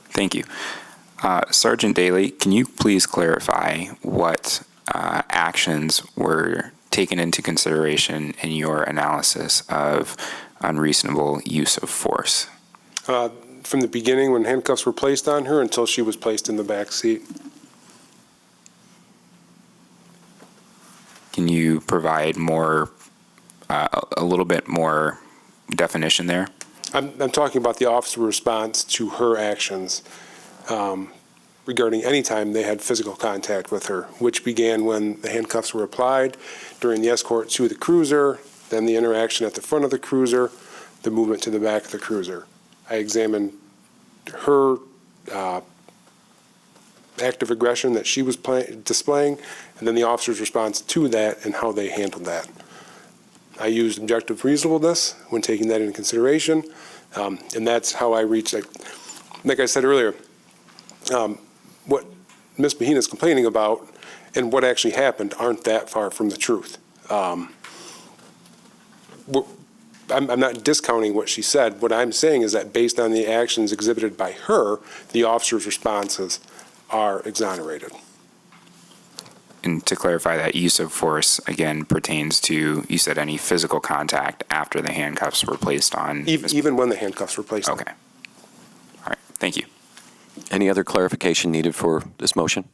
Speaker 4: Thank you. Sergeant Daly, can you please clarify what actions were taken into consideration in your analysis of unreasonable use of force?
Speaker 6: From the beginning, when handcuffs were placed on her until she was placed in the back seat.
Speaker 4: Can you provide more, a little bit more definition there?
Speaker 6: I'm talking about the officer's response to her actions regarding any time they had physical contact with her, which began when the handcuffs were applied, during the escort to the cruiser, then the interaction at the front of the cruiser, the movement to the back of the cruiser. I examined her act of aggression that she was displaying, and then the officer's response to that and how they handled that. I used objective reasonableness when taking that into consideration, and that's how I reached, like I said earlier, what Ms. Bahina is complaining about and what actually happened aren't that far from the truth. I'm not discounting what she said. What I'm saying is that based on the actions exhibited by her, the officer's responses are exonerated.
Speaker 4: And to clarify, that use of force, again, pertains to, you said, any physical contact after the handcuffs were placed on?
Speaker 6: Even when the handcuffs were placed on.
Speaker 4: Okay. All right. Thank you.
Speaker 1: Any other clarification needed for this motion?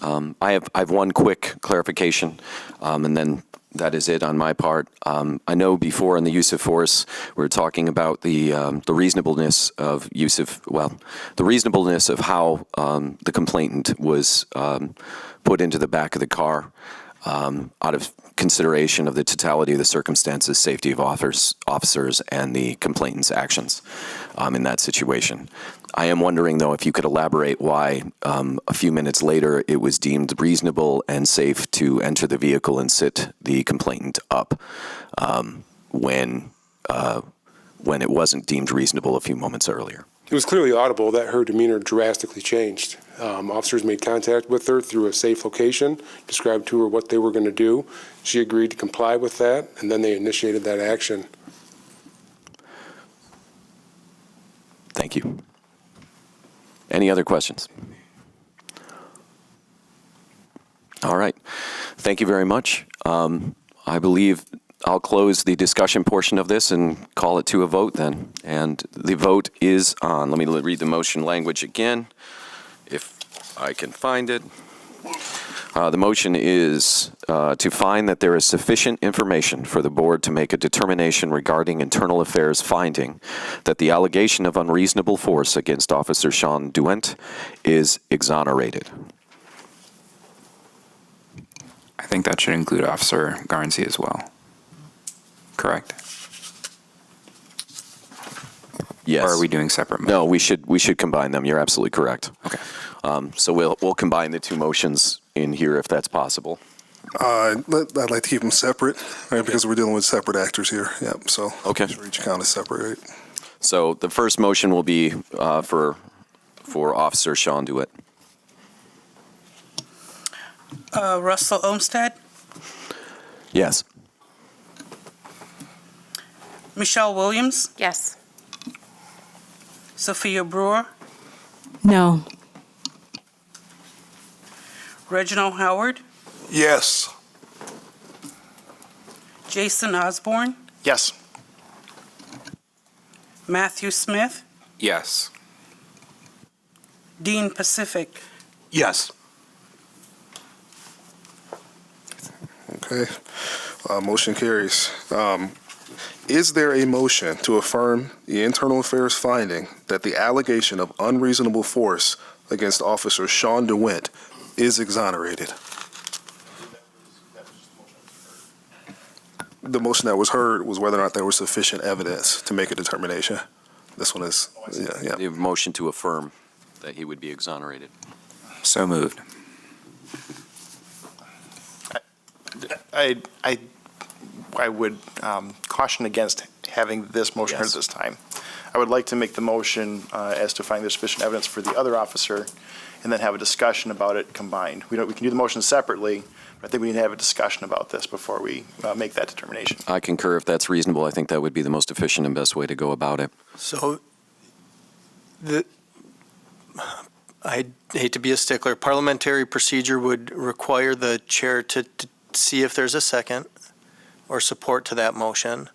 Speaker 1: I have one quick clarification, and then that is it on my part. I know before in the use of force, we were talking about the reasonableness of the reasonableness of how the complainant was put into the back of the car out of consideration of the totality of the circumstances, safety of officers, and the complainant's actions in that situation. I am wondering, though, if you could elaborate why a few minutes later it was deemed reasonable and safe to enter the vehicle and sit the complainant up when it wasn't deemed reasonable a few moments earlier.
Speaker 6: It was clearly audible that her demeanor drastically changed. Officers made contact with her through a safe location, described to her what they were going to do. She agreed to comply with that, and then they initiated that action.
Speaker 1: Thank you. Any other questions? All right. Thank you very much. I believe I'll close the discussion portion of this and call it to a vote then. And the vote is on. Let me read the motion language again, if I can find it. The motion is to find that there is sufficient information for the board to make a determination regarding internal affairs finding that the allegation of unreasonable force against Officer Sean Duent is exonerated.
Speaker 4: I think that should include Officer Garnsey as well. correct?
Speaker 1: Yes.
Speaker 4: Or are we doing separate?
Speaker 1: No, we should combine them. You're absolutely correct.
Speaker 4: Okay.
Speaker 1: So we'll combine the two motions in here if that's possible.
Speaker 5: I'd like to keep them separate, right, because we're dealing with separate actors here. Yep, so.
Speaker 1: Okay.
Speaker 5: Sure each account is separate, right?
Speaker 1: So the first motion will be for Officer Sean DeWitt.
Speaker 2: Russell Olmsted,
Speaker 1: Yes.
Speaker 2: Michelle Williams,
Speaker 3: Yes.
Speaker 2: Sophia Brewer,
Speaker 9: No.
Speaker 2: Reginald Howard,
Speaker 13: Yes.
Speaker 2: Jason Osborne,
Speaker 7: Yes.
Speaker 2: Matthew Smith,
Speaker 4: Yes.
Speaker 2: Dean Pacific.
Speaker 10: Yes.
Speaker 5: Okay. Motion carries. Is there a motion to affirm the internal affairs finding that the allegation of unreasonable force against Officer Sean DeWitt is exonerated? The motion that was heard was whether or not there was sufficient evidence to make a determination. This one is, yeah.
Speaker 1: The motion to affirm that he would be exonerated.
Speaker 4: So moved.
Speaker 7: I would caution against having this motion heard at this time. I would like to make the motion as to finding there's sufficient evidence for the other officer, and then have a discussion about it combined. We can do the motion separately, but I think we need to have a discussion about this before we make that determination.
Speaker 1: I concur if that's reasonable. I think that would be the most efficient and best way to go about it.
Speaker 12: So, I hate to be a stickler. Parliamentary procedure would require the chair to see if there's a second or support to that motion.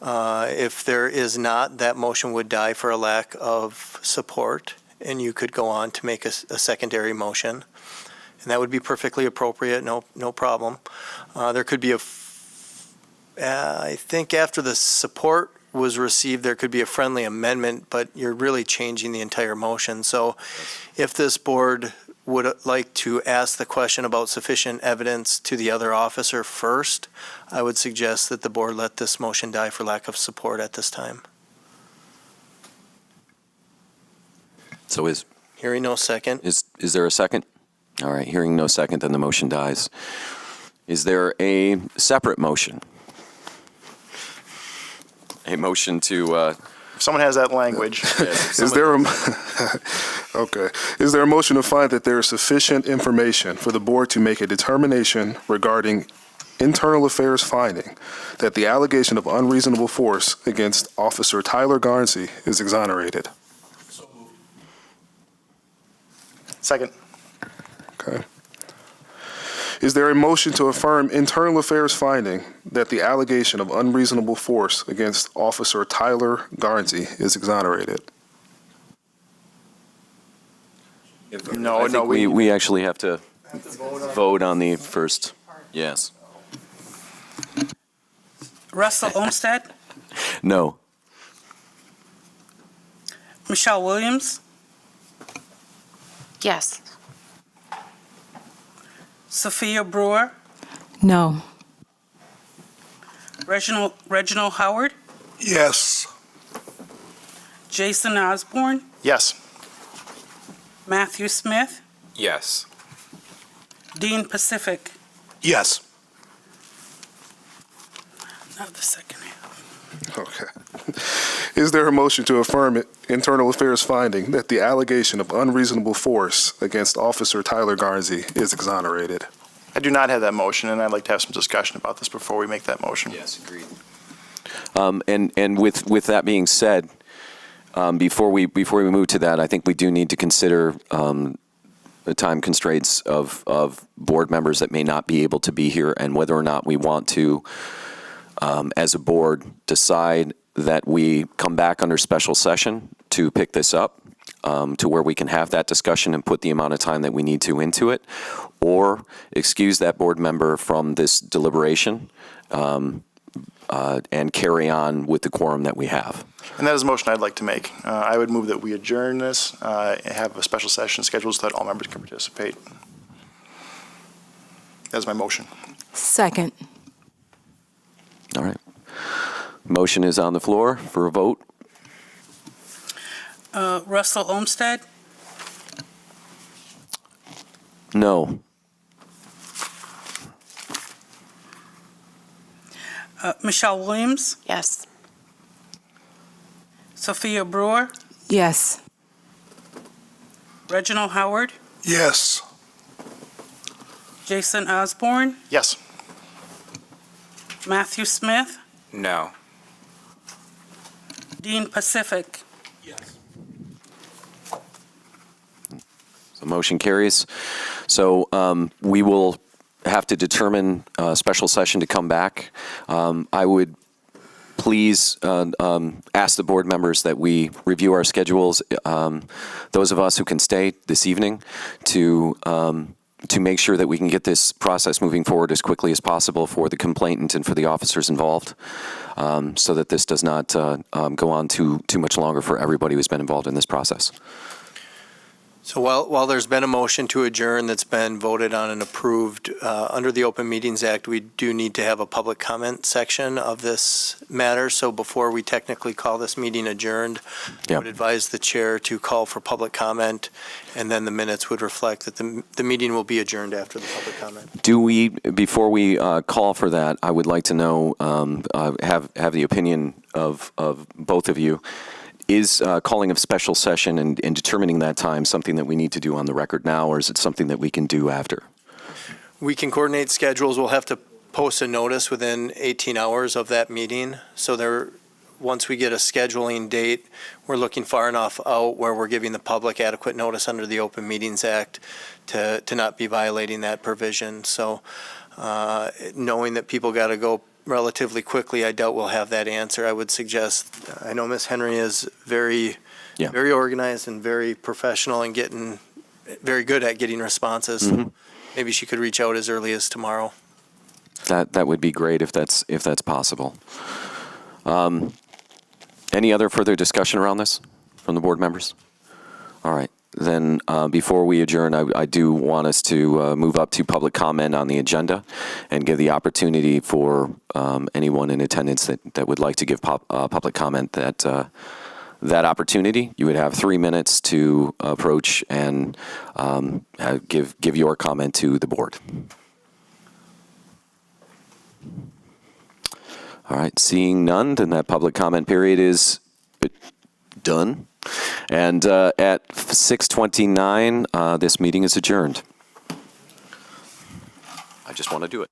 Speaker 12: If there is not, that motion would die for a lack of support, and you could go on to make a secondary motion. And that would be perfectly appropriate, no problem. There could be I think after the support was received, there could be a friendly amendment, but you're really changing the entire motion. So if this board would like to ask the question about sufficient evidence to the other officer first, I would suggest that the board let this motion die for lack of support at this time.
Speaker 1: So is
Speaker 12: Hearing no second.
Speaker 1: there a second? All right, hearing no second, then the motion dies. Is there a separate motion? A motion to,
Speaker 7: If someone has that language.
Speaker 5: Is there okay. Is there a motion to find that there is sufficient information for the board to make a determination regarding internal affairs finding that the allegation of unreasonable force against Officer Tyler Garnsey is exonerated?
Speaker 7: Second.
Speaker 5: Okay. Is there a motion to affirm internal affairs finding that the allegation of unreasonable force against Officer Tyler Garnsey is exonerated?
Speaker 7: No,
Speaker 1: we actually have to vote on the first, yes.
Speaker 2: Russell Olmsted,
Speaker 1: No.
Speaker 2: Michelle Williams,
Speaker 3: Yes.
Speaker 2: Sophia Brewer,
Speaker 9: No.
Speaker 2: Reginald Howard,
Speaker 13: Yes.
Speaker 2: Jason Osborne,
Speaker 7: Yes.
Speaker 2: Matthew Smith,
Speaker 4: Yes.
Speaker 2: Dean Pacific.
Speaker 10: Yes.
Speaker 2: Now the second half.
Speaker 5: Okay. Is there a motion to affirm internal affairs finding that the allegation of unreasonable force against Officer Tyler Garnsey is exonerated?
Speaker 7: I do not have that motion, and I'd like to have some discussion about this before we make that motion.
Speaker 1: Yes, agreed. And with that being said, before we move to that, I think we do need to consider the time constraints of board members that may not be able to be here, and whether or not we want to, as a board, decide that we come back under special session to pick this up, to where we can have that discussion and put the amount of time that we need to into it, or excuse that board member from this deliberation and carry on with the quorum that we have.
Speaker 7: And that is a motion I'd like to make. I would move that we adjourn this, and have a special session scheduled so that all members can participate. That's my motion.
Speaker 9: Second.
Speaker 1: All right. Motion is on the floor for a vote.
Speaker 2: Russell Olmsted,
Speaker 1: No.
Speaker 2: Michelle Williams,
Speaker 3: Yes.
Speaker 2: Sophia Brewer,
Speaker 9: Yes.
Speaker 2: Reginald Howard,
Speaker 13: Yes.
Speaker 2: Jason Osborne,
Speaker 7: Yes.
Speaker 2: Matthew Smith,
Speaker 4: No.
Speaker 2: Dean Pacific.
Speaker 1: The motion carries. So we will have to determine a special session to come back. I would please ask the board members that we review our schedules, those of us who can stay this evening, to make sure that we can get this process moving forward as quickly as possible for the complainant and for the officers involved, so that this does not go on too much longer for everybody who's been involved in this process.
Speaker 12: So while there's been a motion to adjourn that's been voted on and approved, under the Open Meetings Act, we do need to have a public comment section of this matter. So before we technically call this meeting adjourned, I would advise the chair to call for public comment, and then the minutes would reflect that the meeting will be adjourned after the public comment.
Speaker 1: Do we, before we call for that, I would like to know, have the opinion of both of you. Is calling of special session and determining that time something that we need to do on the record now, or is it something that we can do after?
Speaker 12: We can coordinate schedules. We'll have to post a notice within 18 hours of that meeting. So once we get a scheduling date, we're looking far enough out where we're giving the public adequate notice under the Open Meetings Act to not be violating that provision. So knowing that people got to go relatively quickly, I doubt we'll have that answer. I would suggest, I know Ms. Henry is very organized and very professional and very good at getting responses.
Speaker 1: Mm-hmm.
Speaker 12: So maybe she could reach out as early as tomorrow.
Speaker 1: That would be great if that's possible. Any other further discussion around this from the board members? All right. Then before we adjourn, I do want us to move up to public comment on the agenda and give the opportunity for anyone in attendance that would like to give public comment that opportunity. You would have 3 minutes to approach and give your comment to the board. All right, seeing none, then that public comment period is done. And at 6:29, this meeting is adjourned. I just want to do it.